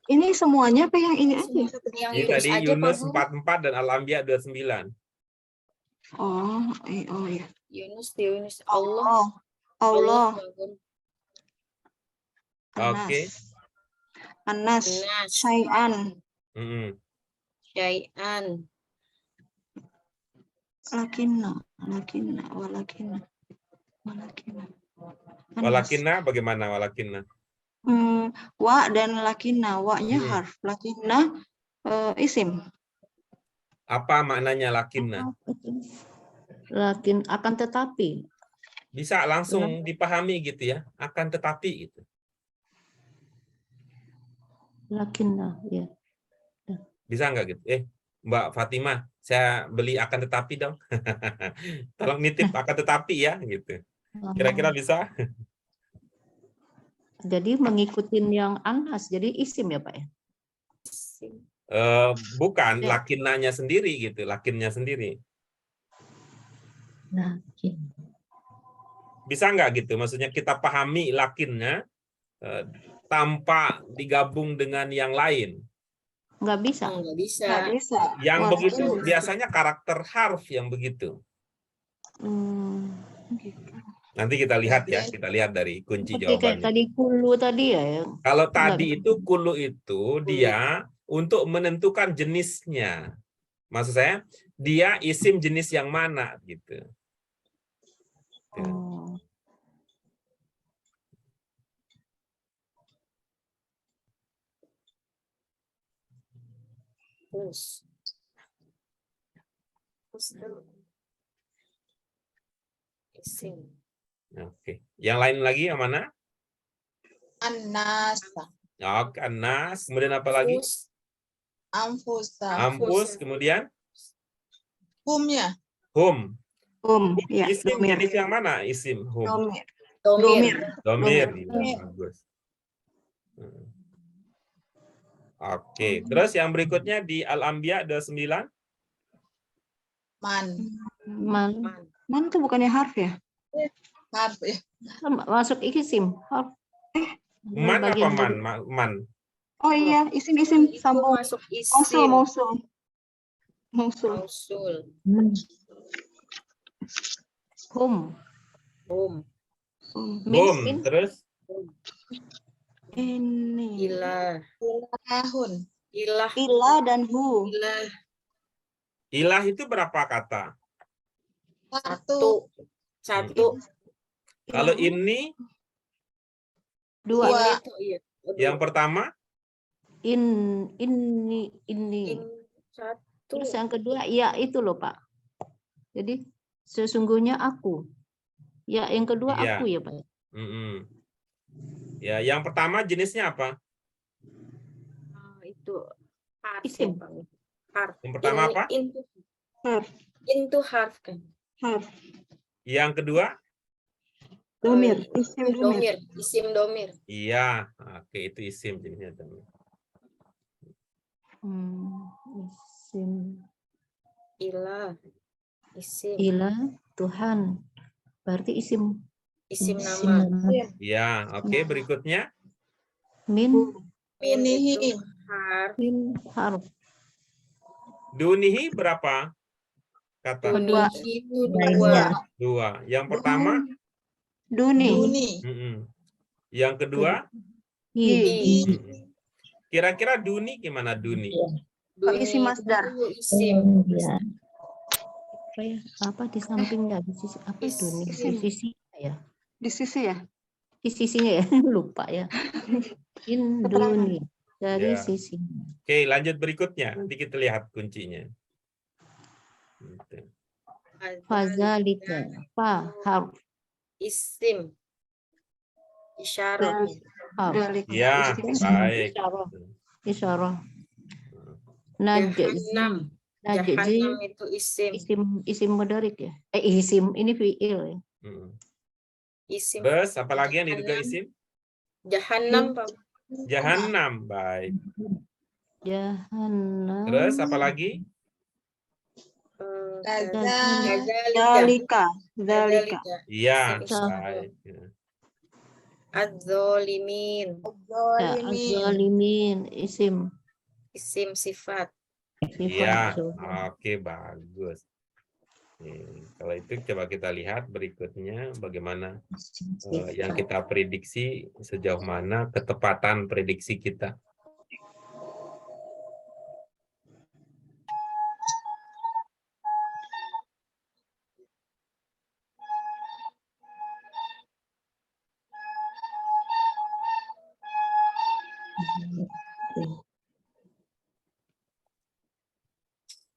Ini semuanya apa yang ini aja? Yang Ini Yunus tadi aja, Yunus Pak Guru. 44 dan Al-Anbiya 29. Oh ya. Yunus. Allah. Allah. Pak Guru. Oke. Anas. Nas. Syai'an. Syai'an. Lakinna. Anas. Walakinna bagaimana walakinna? Wa dan lakinna. Wa-nya harf. Lakinna isim. Apa maknanya lakinna? Lakin akan tetapi. Bisa langsung dipahami gitu ya, akan tetapi gitu. Lakinna, ya. Bisa nggak gitu? Mbak Fatimah, saya beli akan tetapi dong. Tolong nitip akan tetapi ya gitu. Kira-kira bisa? Jadi mengikutin yang Anas, jadi isim ya Pak ya? Bukan, Ya. lakinnanya sendiri gitu, lakinnya sendiri. Lakin. Bisa nggak gitu? Maksudnya kita pahami lakinnya tanpa digabung dengan yang lain. Nggak bisa. Nggak bisa. Nggak bisa. Yang Wah, begitu itu- biasanya karakter harf yang begitu. Nanti kita lihat ya, kita lihat dari kunci Seperti kayak jawabannya. tadi kulu tadi ya. Kalau Nggak tadi bisa. itu kulu itu dia untuk menentukan jenisnya. Maksud saya, dia isim jenis yang mana gitu. Oh. Terus. Isim. Oke. Yang lain lagi yang mana? Anasa. Oke, Anas. Kemudian apa lagi? Fus. Amfusa. Ampus. Kemudian Humnya. hum. Ya, Isim domir. jenis yang mana? Isim hum. Domir. Domir. Domir. Domir. Iya, bagus. Oke. Terus yang berikutnya di Al-Anbiya 29. Man. Man. Man itu bukannya harf ya? Harf ya. Masuk isim. Harf. Man apa Bagian man? dari- Man. Oh iya, isim Itu sambung. masuk Mausul, isim. mausul. Mausul. Mausul. Hum. Hum. Hum. Min. Terus Ini. Ilah. Tahun. Ilah. Ila dan hu. Ilah. ilah itu berapa kata? Satu. Satu. Kalau ini Dua. Dua. Ini tuh iya. yang pertama Ini. Satu. Terus yang kedua, ya itu loh Pak. Jadi sesungguhnya aku. Ya yang kedua Iya. aku ya Pak. Mm-mm. Ya, yang pertama jenisnya apa? Itu harf. Isim. ya, Pak. Harf. Yang pertama apa? Harf. Itu harf kan. Harf. Yang kedua? Domir. Isim domir. Domir. Isim domir. Iya, oke itu isim jenisnya. Isim. Ilah. Isim. Ilah Tuhan. Berarti isim. Isim nama. Iya, oke berikutnya. Min. Min Dunihi. itu harf. Min harf. Dunihi berapa kata? Dua. Itu dua. Dua. Yang pertama? Duni. Duni. Mm-mm. Yang kedua? Hi. Hi. Mm-mm. Kira-kira Duni gimana Duni? Duni Isi masdar. itu isim. Ya. Apa ya? Apa di sampingnya? Di sisi apa itu nih? Di Isim. sisi ya. Di sisi ya? Di sisinya ya. Lupa ya. Induni. Dari Ya. sisi. Oke, lanjut berikutnya. Nanti kita lihat kuncinya. Gitu. Fazalika. Fa harf. Isim. Isyarah. Harf. Dalika. Ya, Isim. baik. Isyarah. Isyarah. Najzi. Jahannam. Najzi. Jahannam itu isim. Isim mudarik ya. Isim ini fiil ya. Mm. Isim. Terus apalagi yang diduga isim? Jahannam, Pak. Jahannam, baik. Jahannam. Terus apalagi? Dalika. Dalika. Iya, Isim. baik. Ya. Az-zalimin. Ya, az-zalimin. Isim. Isim sifat. Iya, Sifat. oke bagus. Kalau itu coba kita lihat berikutnya bagaimana yang kita prediksi, sejauh mana ketepatan prediksi kita.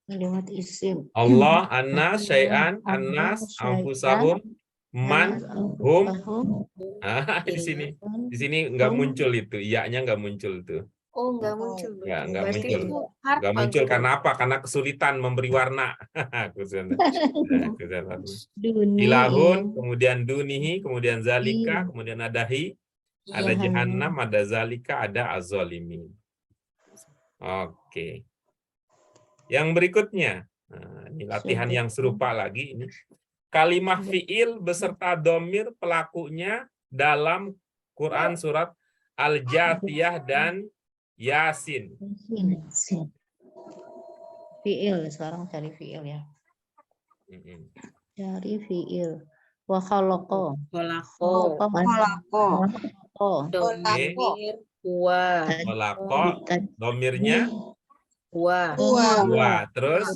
Kalimat isim. Allah, annas, syai'an, annas, anfusahum, man, hum. Ah, di sini nggak muncul itu, iya-nya nggak muncul tuh. Oh, enggak muncul. Nggak Berarti muncul. itu harf, Nggak Pak muncul Guru. karena apa? Karena kesulitan memberi warna. Duni. Ilahun, kemudian dunihi, kemudian zalika, kemudian ada hi, ada jahannam, ada zalika, ada az-zalimin. Oke. Yang berikutnya, nah, ini latihan yang serupa lagi ini. Kalimah fi'il beserta domir pelakunya dalam Quran surat Al-Jathiyah dan Yasin. Fiil, sekarang cari fiil ya. Mm-mm. Cari fiil. Wa khalaqa. Kholako. Kolako. Domir. Huwa. Khalaqa, domirnya Huwa. dua. Terus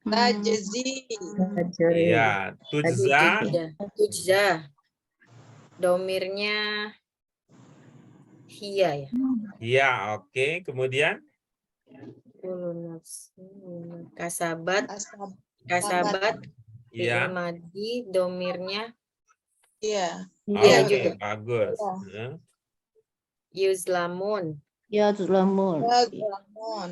Tajzi. ya tujza, Tujza. Domirnya hiya ya. ya oke. Kemudian Kasabat. Kasabat. Iya. Fi'il madi domirnya Iya. Iya Oke, juga. bagus. Iya. Yuzlamun. Ya Zulamun. Yuzlamun.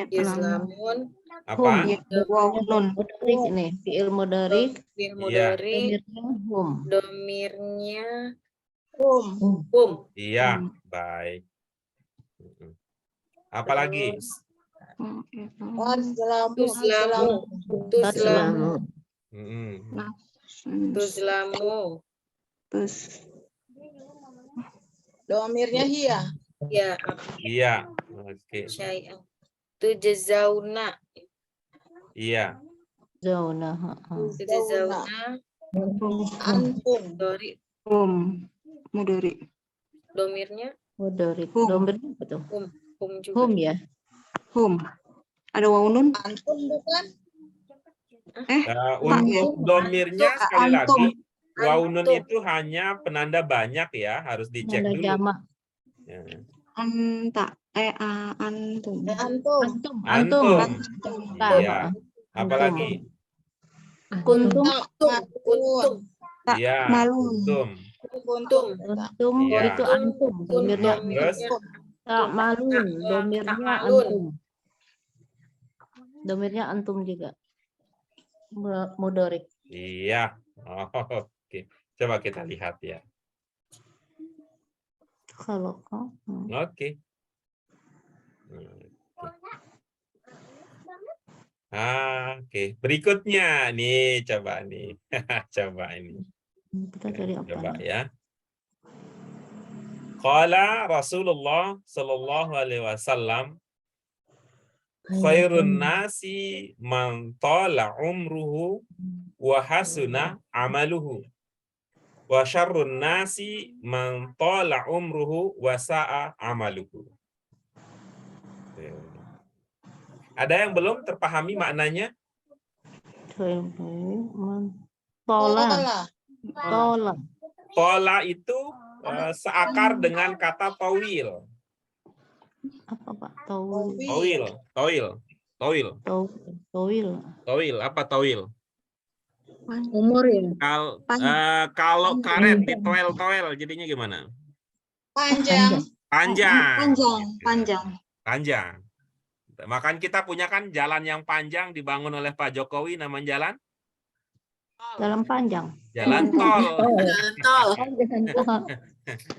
Yuzlamun. Apa? Ya, waw nun. Mudarik ini. Fi'il mudarik. Fi'il Iya. mudhari Domirnya hum. domirnya Hum. hum. Iya, baik. Apa lagi? Azlamu. Tuzlamu. Tuzlamu. Tazlamu. Mm-mm. Tuzlamu. Terus Domirnya hiya. Ya, Iya. Oke. syai'an. Tujzauna. Iya. Zauna. Tujzauna. Antum. Dori mudari. domirnya Mudarik. Hum. Domirnya apa tuh? hum juga. Hum ya. Hum. Ada waw nun? Antum bukan? Untuk domirnya sekali Antum. lagi, waunun Antum. itu hanya penanda banyak ya, harus dicek Penanda dulu. jamak. Ya. Anta. Antum. Antum. Antum. Antum. Antum. Iya. Apalagi? Kuntum. Antum. Iya. Malun. Kuntum. Kuntum. Antum Iya. itu antum. Domirnya Terus? tak malun. Domirnya Ta'malun. antum. Domirnya antum juga. Mudarik. Iya. Oh, oke. Coba kita lihat ya. Kalau kau. Oke. Oke. Berikutnya nih, coba nih. Coba ini. Kita cari apa? Coba ya. Qala Rasulullah sallallahu alaihi wasallam khairun nasi man tala umruhu wa hasuna amaluhu wa syarrun nasi man tala umruhu wa sa'a amaluhu. Ada yang belum terpahami maknanya? Tola. Tola. Tola itu seakar dengan kata tawil. Apa Pak? Tawil. Tawil. Tawil. Apa tawil? Umur ya. Kalau karet di toel jadinya gimana? Panjang. Panjang. Makanya kita punya kan jalan yang panjang dibangun oleh Pak Jokowi, namanya jalan? Dalam panjang. Jalan tol. Tol.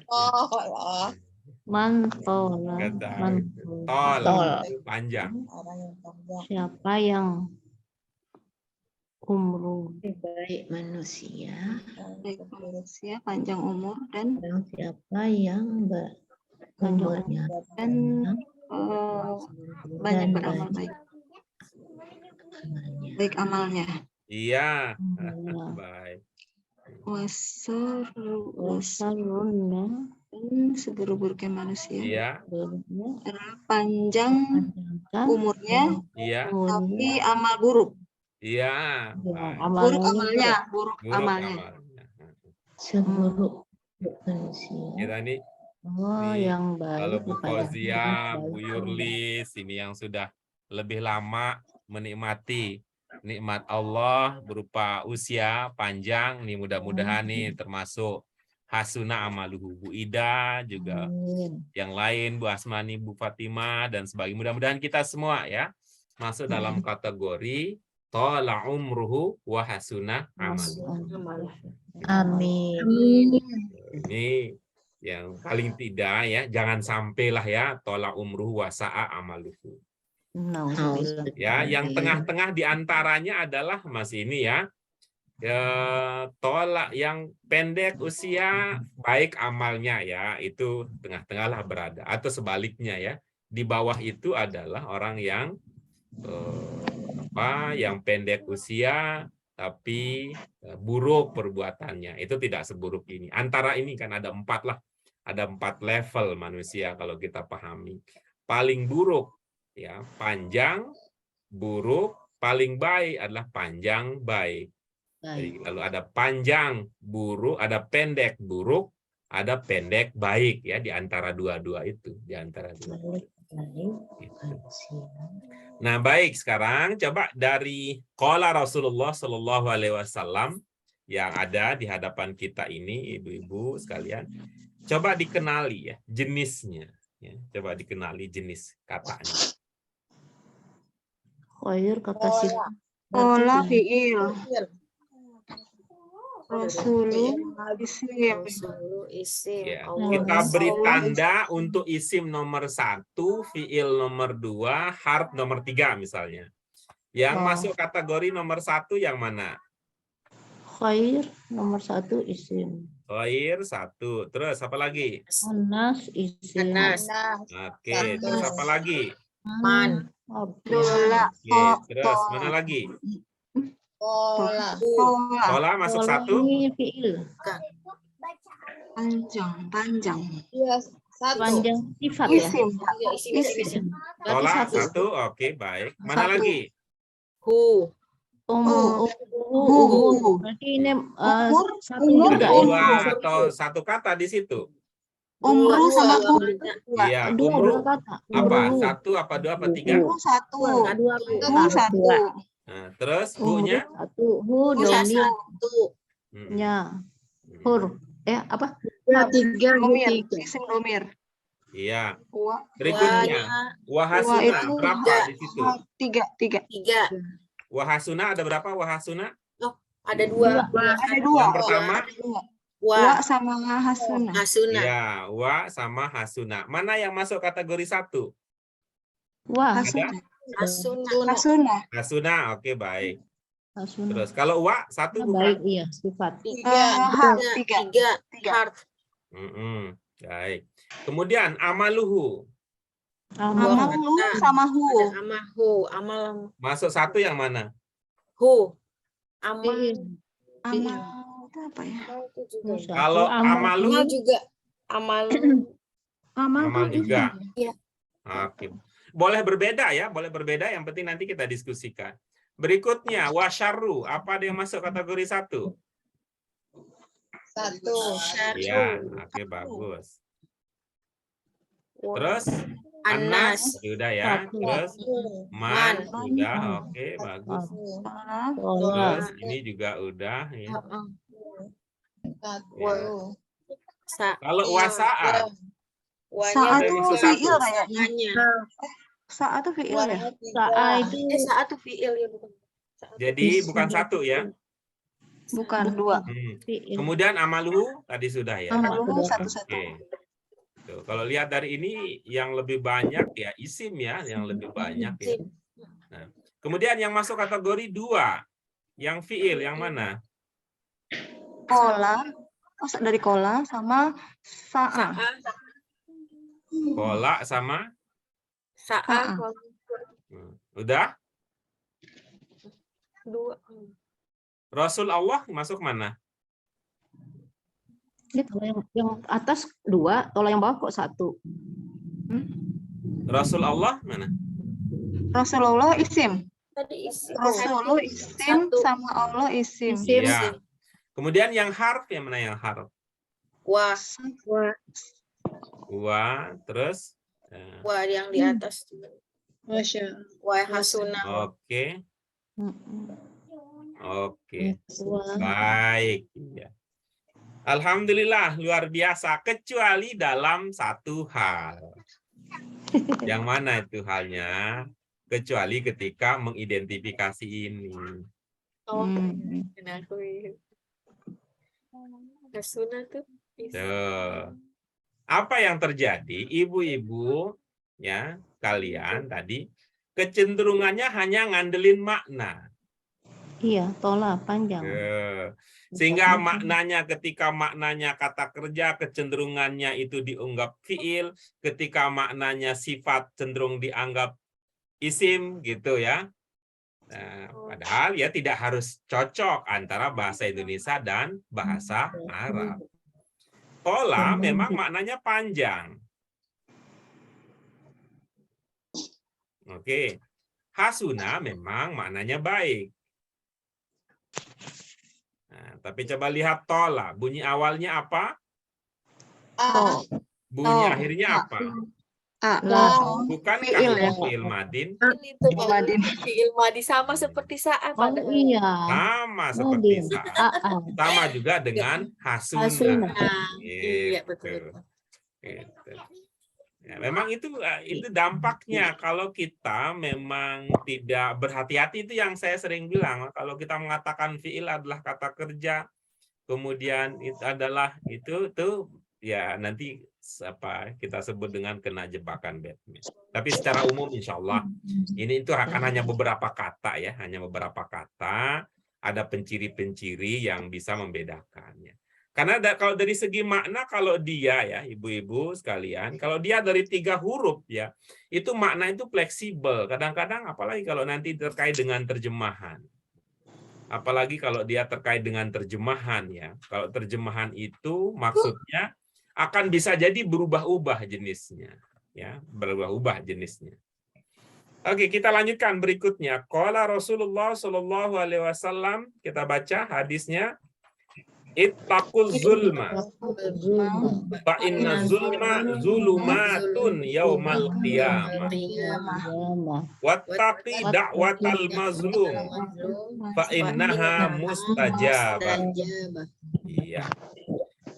Oh, Oh. mantola. Tol. Panjang. Orang yang panjang. Siapa yang umur baik manusia, Baik manusia, panjang umur dan siapa yang umurnya dan banyak beramal baik. Baik amalnya. Iya. Amalnya. Baik. Wasarunnya Dan seburuk-buruknya manusia Iya. adalah panjang umurnya, Iya. tapi amal buruk. Iya. Baik. Buruk amalnya. Buruk amalnya. Seburuk manusia. Kita nih Yang baik. kalau Bu kepada Fauzia, baik. Bu Yurlis, ini yang sudah lebih lama menikmati nikmat Allah berupa usia panjang nih, mudah-mudahan nih termasuk hasuna amaluhu. Bu Ida juga, Amin. yang lain Bu Asmani, Bu Fatimah dan sebagainya. Mudah-mudahan kita semua ya masuk dalam kategori thala umruhu wa hasuna amaluhu. Amin. Ini yang paling tidak ya, jangan sampailah ya thala umruhu wa sa'a amaluhu. Ya, yang tengah-tengah diantaranya adalah Mas ini ya, tolak yang pendek usia baik amalnya ya, itu tengah-tengah lah berada, atau sebaliknya ya, di bawah itu adalah orang yang yang pendek usia tapi buruk perbuatannya, itu tidak seburuk ini. Antara ini kan ada 4 lah, ada 4 level manusia kalau kita pahami. Paling buruk ya panjang, buruk, paling baik adalah panjang baik. Jadi, lalu ada panjang buruk, ada pendek buruk, ada pendek baik ya, di antara dua-dua itu, di antara dua. Nah, baik, sekarang coba dari qala Rasulullah Shallallahu Alaihi Wasallam yang ada di hadapan kita ini, ibu-ibu sekalian, coba dikenali ya jenisnya. Ya, coba dikenali jenis katanya. Khair kata sifat. Kola Berarti fiil. Rasulu isim. Ya, Allah. kita beri Allah tanda untuk isim nomor 1, fiil nomor 2, harf nomor 3 misalnya. Yang Oh. masuk kategori nomor 1 yang mana? khair nomor 1 isim. Khair 1. Terus apa lagi? Anas isim. Oke, terus apa lagi? Man. Dola. Oke, terus mana lagi? Pola. Kola. Kola masuk Kalau 1. ini fiil. Panjang. Iya, satu. Panjang sifat ya. Isim. Iya, isim. Berarti Kola satu. 1. Oke, baik. Mana Satu. lagi? Hu. Umur. Berarti ini Umur, satu umur, juga Ada ya. 2 atau 1 kata di situ? Umru sama Dua. umur. Iya, Dua umru kata. apa? Umru. 1 apa 2 apa 3? Umru 1. Dua Umur kata. 1. Nah, terus Umur hu-nya? 1. Hu domir. Hmm. Ya. Hur. Apa? Tiga. Domir. Isim domir. Iya. Wa. Berikutnya, Wa wahasuna itu berapa di situ? Tiga. Wahasuna ada berapa wahasuna? Ada dua. Ada dua. Yang pertama? Wa sama hasuna. Iya, wa sama hasuna. Mana yang masuk kategori 1? Wah. Ada? Hasuna. Hasuna, oke baik. Hasuna. Terus kalau wa 1 bukan? Baik, iya, sifat. Tiga. Mm-mm, baik. Kemudian amaluhu Amalu sama hu. masuk 1 yang mana? Fiil. Amal itu apa ya? Satu, Kalau amalu Amal amal kan juga. isim. Oke. Boleh berbeda ya, boleh berbeda. Yang penting nanti kita diskusikan. Berikutnya wasyarru, apa ada yang masuk kategori 1? Satu. Ya, oke bagus. Terus anas sudah ya. Satu. Terus man sudah, oke bagus. Pola. Terus ini juga udah ya. Satu. Kalau wasa'a Saat ada itu yang masuk fiil 1. kayaknya. Saat itu fiil ya? Saat itu Jadi bukan 1 ya. Bukan dua. fiil. Kemudian amaluhu tadi sudah ya. Amaluhu satu-satu. Oke. Tuh, kalau lihat dari ini yang lebih banyak ya isim ya, yang lebih banyak ya. Nah, kemudian yang masuk kategori 2, yang fiil yang mana? Kola. Dari kola sama sa'a. Kola sama Sa'a. udah? Rasul Allah masuk mana? Ini kalau yang atas 2, kalau yang bawah kok 1. Rasul Allah mana? Rasulullah isim. Rasulullah isim sama Allah isim. Iya. Kemudian yang harf yang mana yang harf? Wa, terus yang di atas. oke. Oke. Baik. Ya. Alhamdulillah luar biasa kecuali dalam satu hal. Yang mana itu halnya? Kecuali ketika mengidentifikasi ini. Tuh. Apa yang terjadi? Ibu-ibu ya, kalian tadi kecenderungannya hanya ngandelin makna. Iya, tola panjang. Sehingga maknanya ketika maknanya kata kerja kecenderungannya itu dianggap fiil, ketika maknanya sifat cenderung dianggap isim gitu ya. Nah, padahal ya tidak harus cocok antara bahasa Indonesia dan bahasa Arab. Tola memang maknanya panjang. Oke. Hasuna memang maknanya baik. Nah, tapi coba lihat tola. Bunyi awalnya apa? Bunyi akhirnya apa? Bukankah Fiil itu ya. fiil madin? Itu Pak. Madin. Fiil madi sama seperti saat Oh padahal. iya. Sama seperti Madin. saat. Sama juga dengan hasuna. Hasuna. Nah, iya Gitu. betul. Gitu. Ya, memang itu dampaknya kalau kita memang tidak berhati-hati, itu yang saya sering bilang. Kalau kita mengatakan fiil adalah kata kerja, kemudian itu adalah itu ya nanti apa kita sebut dengan kena jebakan Batman. Tapi secara umum insya Allah ini itu akan hanya beberapa kata ya, hanya beberapa kata, ada penciri-penciri yang bisa membedakannya. Karena kalau dari segi makna, kalau dia ya ibu-ibu sekalian, kalau dia dari 3 huruf ya, itu makna itu fleksibel. Kadang-kadang apalagi kalau nanti terkait dengan terjemahan. Apalagi kalau dia terkait dengan terjemahan ya. Kalau terjemahan itu maksudnya akan bisa jadi berubah-ubah jenisnya. Ya, berubah-ubah jenisnya. Oke, kita lanjutkan berikutnya. Qala Rasulullah Shallallahu Alaihi Wasallam, kita baca hadisnya. Ittaquz zulma fa inna zulma zulumatun yaumal qiyamah wattaqi da'watal mazlum fa innaha mustajabah. Iya.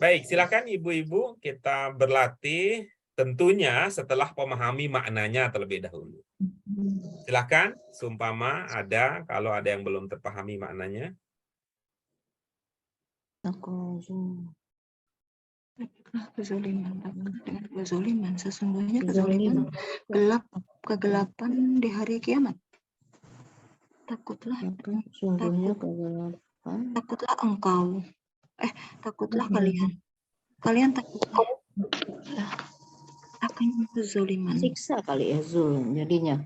Baik, silakan ibu-ibu kita berlatih tentunya setelah memahami maknanya terlebih dahulu. Silakan, seumpama kalau ada yang belum terpahami maknanya. Kezoliman, sesungguhnya kezoliman kegelapan di hari kiamat. Takutlah engkau. Takutlah kalian takutlah akan kezoliman. Siksa kali ya zulm jadinya.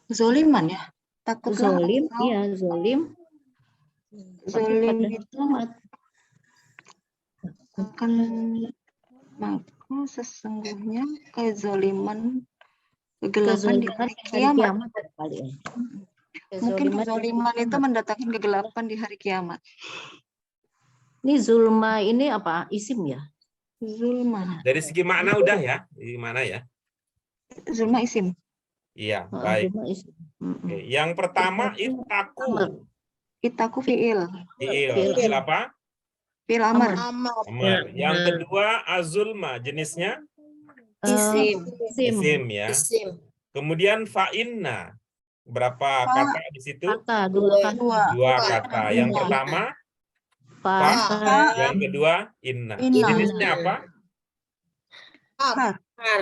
Zoliman ya. Takutlah Zolim, engkau. iya zolim. Zolim Pada itu kiamat. akan maka sesungguhnya kezoliman kegelapan di hari kiamat. Kali ya. Mungkin Kezoliman kezoliman itu mendatangkan kegelapan di hari kiamat. Ini zulma ini apa? Isim ya? Zulma. Dari segi makna udah ya, di mana ya? Zulma isim. Iya, Oh, baik. zulma isim. Oke, yang pertama ittaqu. Itaku fiil. Fiil apa? Fiil amar. Amar. Yang kedua azulma, jenisnya Isim. isim ya. Isim. Kemudian fa'inna. Berapa kata di situ? Kata dua kata. Dua kata. Yang pertama fa, yang kedua inna. Jenisnya apa?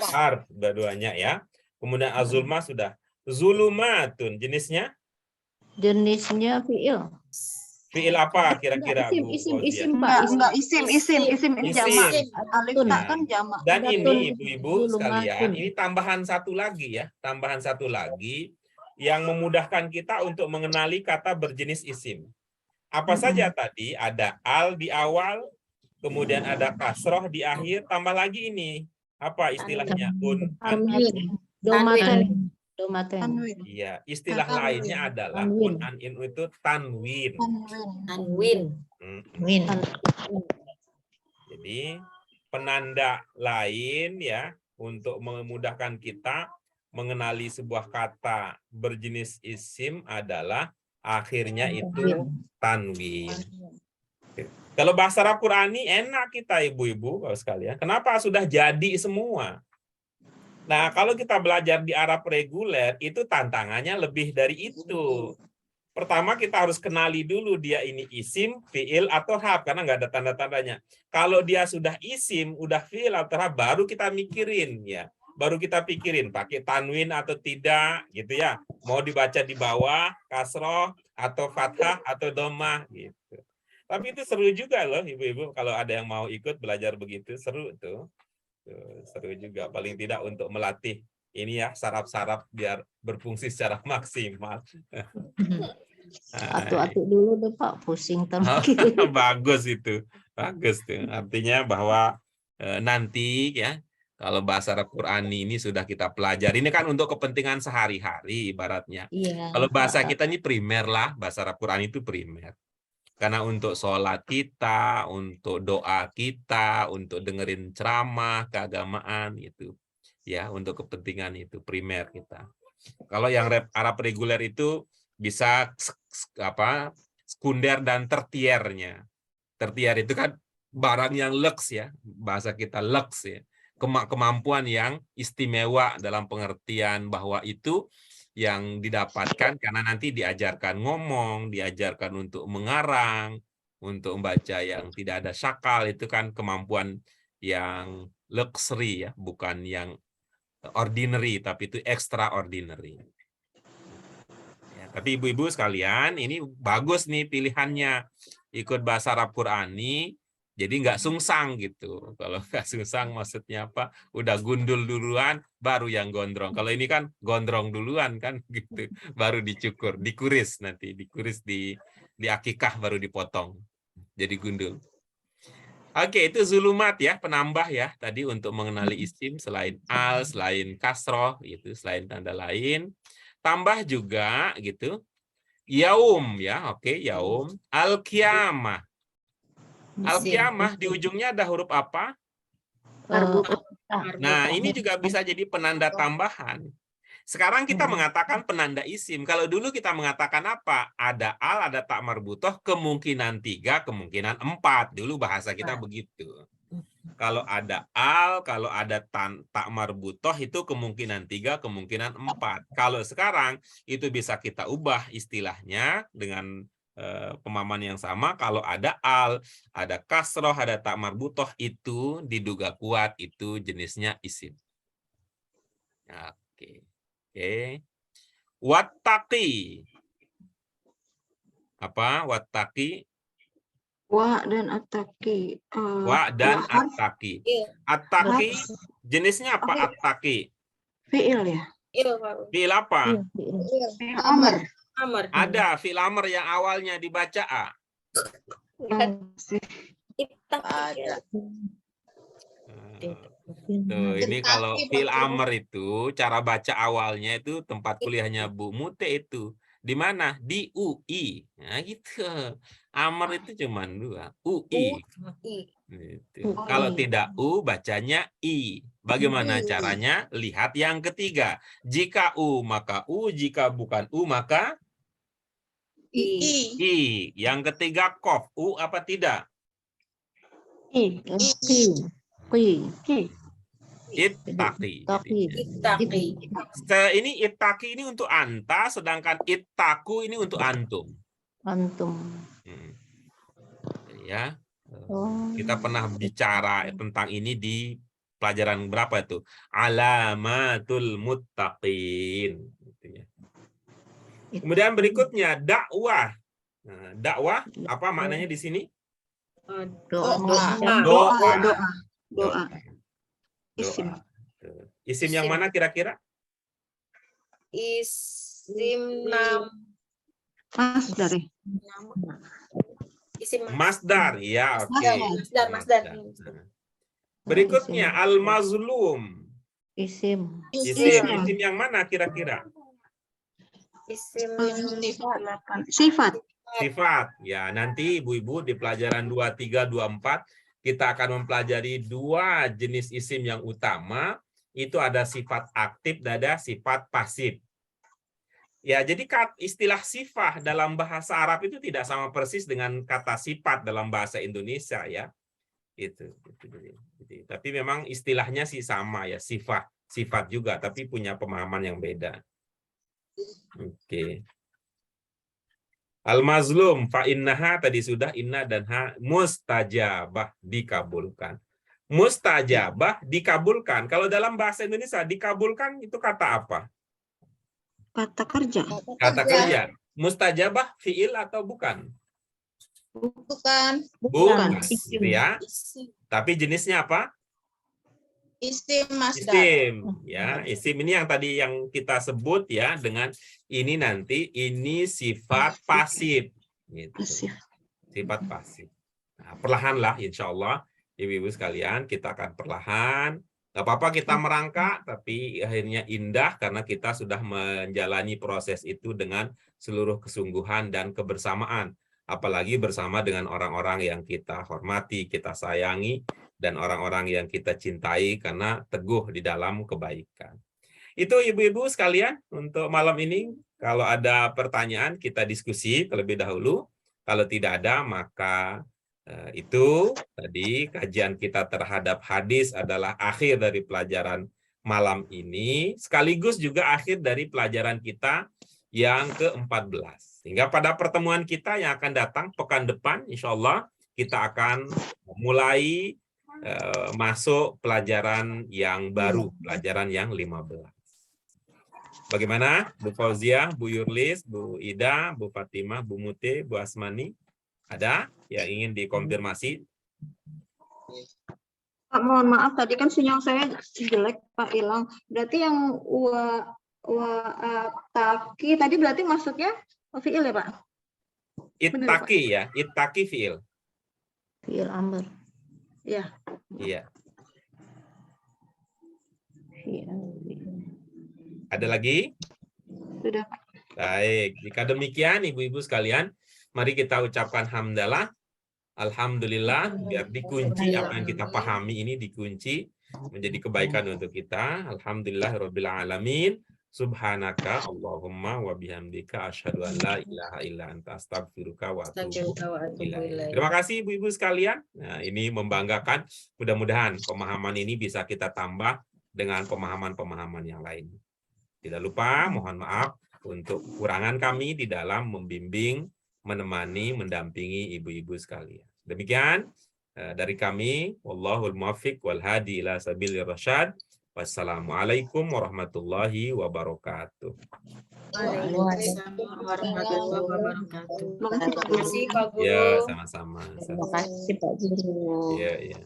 Harf, dua-duanya ya. Kemudian azulma sudah. Zulumatun, jenisnya? Jenisnya fiil. Fiil apa kira-kira Bu Isim Fauzia? Pak. Enggak, isim Isim. jamak. Alif tak kan jamak. Dan Ada ini tun. ibu-ibu Zulumatun. sekalian, ini tambahan satu lagi ya. Tambahan satu lagi yang memudahkan kita untuk mengenali kata berjenis isim. Apa saja tadi? Ada al di awal, kemudian ada kasroh di akhir, tambah lagi ini. Apa istilahnya? Domaten. Iya, istilah lainnya adalah Tanwin. an in itu tanwin. Win. Jadi penanda lain ya untuk memudahkan kita mengenali sebuah kata berjenis isim adalah akhirnya itu tanwin. Kalau bahasa Arab Qurani enak kita ibu-ibu kalau sekalian. Kenapa sudah jadi semua? Nah, kalau kita belajar di Arab reguler, itu tantangannya lebih dari itu. Pertama, kita harus kenali dulu dia ini isim, fiil, atau harf, karena nggak ada tanda-tandanya. Kalau dia sudah isim, udah fiil atau harf, baru kita mikirin. Ya. Baru kita pikirin, pakai tanwin atau tidak, gitu ya. Mau dibaca di bawah, kasroh, atau fathah, atau domah, gitu. Tapi itu seru juga loh, ibu-ibu. Kalau ada yang mau ikut belajar begitu, seru tuh. Seru juga, paling tidak untuk melatih ini ya saraf-saraf biar berfungsi secara maksimal. Atu-atu dulu deh Pak, pusing terus. Bagus itu, bagus tuh. Artinya bahwa nanti ya kalau bahasa Arab Qurani ini sudah kita pelajari, ini kan untuk kepentingan sehari-hari ibaratnya. Iya. Kalau bahasa kita ini primer lah, bahasa Arab Qurani itu primer. Karena untuk sholat kita, untuk doa kita, untuk dengerin ceramah, keagamaan, itu ya untuk kepentingan itu primer kita. Kalau yang Arab reguler itu bisa sekunder dan tertiernya. Tertier itu kan barang yang lux ya, bahasa kita lux ya. Kemampuan yang istimewa dalam pengertian bahwa itu yang didapatkan karena nanti diajarkan ngomong, diajarkan untuk mengarang, untuk membaca yang tidak ada syakal, itu kan kemampuan yang luxury ya, bukan yang ordinary, tapi itu extraordinary. Ya, tapi ibu-ibu sekalian, ini bagus nih pilihannya, ikut bahasa Arab Qurani, jadi nggak sungsang gitu. Kalau nggak sungsang maksudnya apa? Udah gundul duluan, baru yang gondrong. Kalau ini kan gondrong duluan kan gitu, baru dicukur, dikuris nanti, dikuris di akikah baru dipotong, jadi gundul. Oke, itu zulumat ya, penambah ya tadi untuk mengenali isim selain al, selain kasroh, itu selain tanda lain. Tambah juga gitu, yaum ya, oke, yaum, al-qiyamah. Al-qiyamah di ujungnya ada huruf apa? Nah, ini juga bisa jadi penanda tambahan. Sekarang kita mengatakan penanda isim. Kalau dulu kita mengatakan apa? Ada al, ada tak marbutoh, kemungkinan 3, kemungkinan 4. Dulu bahasa kita begitu. Kalau ada al, kalau ada tak marbutoh, itu kemungkinan 3, kemungkinan 4. Kalau sekarang, itu bisa kita ubah istilahnya dengan pemahaman yang sama. Kalau ada al, ada kasroh, ada tak marbutoh, itu diduga kuat, itu jenisnya isim. Oke. Oke. Wattaqi. Apa? Wattaqi. Wa dan attaqi. Wa dan attaqi. Attaqi jenisnya apa attaqi? Fi'il ya? Fi'il apa? Fi'il amr. Ada fi'il amr yang awalnya dibaca a. Ada. Tuh, ini kalau fi'il amr itu cara baca awalnya itu tempat kuliahnya Bu Mute itu di mana? Di UI. Nah gitu. Amr itu cuma 2. UI. Gitu. Kalau tidak U bacanya I. Bagaimana caranya? Lihat yang ketiga. Jika U maka U, jika bukan U maka I. Yang ketiga kof. U apa tidak? Ittaqi. Ini ittaqi ini untuk anta, sedangkan ittaku ini untuk antum. Ya. Kita pernah bicara tentang ini di pelajaran berapa itu? Alamatul muttaqin. Kemudian berikutnya dakwah. Nah, dakwah apa maknanya di sini? Doa. Isim yang mana kira-kira? Isim nama. Masdar, ya, oke. Masdar. Berikutnya al-mazlum. Isim yang mana kira-kira? Sifat. Ya, nanti ibu-ibu di pelajaran 23, 24 kita akan mempelajari 2 jenis isim yang utama. Itu ada sifat aktif dan ada sifat pasif. Ya, jadi istilah sifat dalam bahasa Arab itu tidak sama persis dengan kata sifat dalam bahasa Indonesia ya. Itu. Tapi memang istilahnya sih sama ya, sifat juga, tapi punya pemahaman yang beda. Oke. Al-mazlum fa innaha tadi sudah, inna dan ha mustajabah, dikabulkan. Mustajabah dikabulkan. Kalau dalam bahasa Indonesia dikabulkan itu kata apa? Kata kerja. Kata kerja. Mustajabah fiil atau bukan? Bukan. Bukan. Ya. Tapi jenisnya apa? Isim masdar. Isim, ya. Isim ini yang tadi yang kita sebut ya, dengan ini nanti ini sifat pasif. Gitu. Sifat pasif. Nah, perlahanlah insya Allah ibu-ibu sekalian kita akan perlahan. Gak apa-apa kita merangkak, tapi akhirnya indah karena kita sudah menjalani proses itu dengan seluruh kesungguhan dan kebersamaan. Apalagi bersama dengan orang-orang yang kita hormati, kita sayangi, dan orang-orang yang kita cintai karena teguh di dalam kebaikan. Itu ibu-ibu sekalian untuk malam ini. Kalau ada pertanyaan kita diskusi terlebih dahulu. Kalau tidak ada maka itu tadi kajian kita terhadap hadis adalah akhir dari pelajaran malam ini, sekaligus juga akhir dari pelajaran kita yang ke-14. Sehingga pada pertemuan kita yang akan datang pekan depan, insya Allah kita akan mulai masuk pelajaran yang baru, pelajaran yang 15. Bagaimana Bu Fauziah, Bu Yurlis, Bu Ida, Bu Fatimah, Bu Mute, Bu Asmani? Ada yang ingin dikonfirmasi? Pak, mohon maaf tadi kan sinyal saya jelek Pak, hilang. Berarti yang taki tadi berarti maksudnya fiil ya Pak? Ittaqi ya, ittaqi fiil. Fiil amr. Ya. Iya. Fiil. Ada lagi? Sudah Pak. Baik, jika demikian ibu-ibu sekalian, mari kita ucapkan hamdalah. Alhamdulillah, biar dikunci apa yang kita pahami ini dikunci menjadi kebaikan untuk kita. Alhamdulillah rabbil alamin. Subhanaka Allahumma wa bihamdika asyhadu an la ilaha illa anta astaghfiruka wa atubu ilaik. Terima kasih ibu-ibu sekalian. Nah, ini membanggakan. Mudah-mudahan pemahaman ini bisa kita tambah dengan pemahaman-pemahaman yang lain. Tidak lupa mohon maaf untuk kekurangan kami di dalam membimbing, menemani, mendampingi ibu-ibu sekalian. Demikian dari kami, wallahul muwaffiq wal hadi ila sabilir rasyad. Wassalamualaikum warahmatullahi wabarakatuh. Waalaikumsalam warahmatullahi wabarakatuh. Terima kasih Pak Guru. Terima kasih Pak Guru. Ya, sama-sama. Terima kasih Pak Guru. Iya, iya.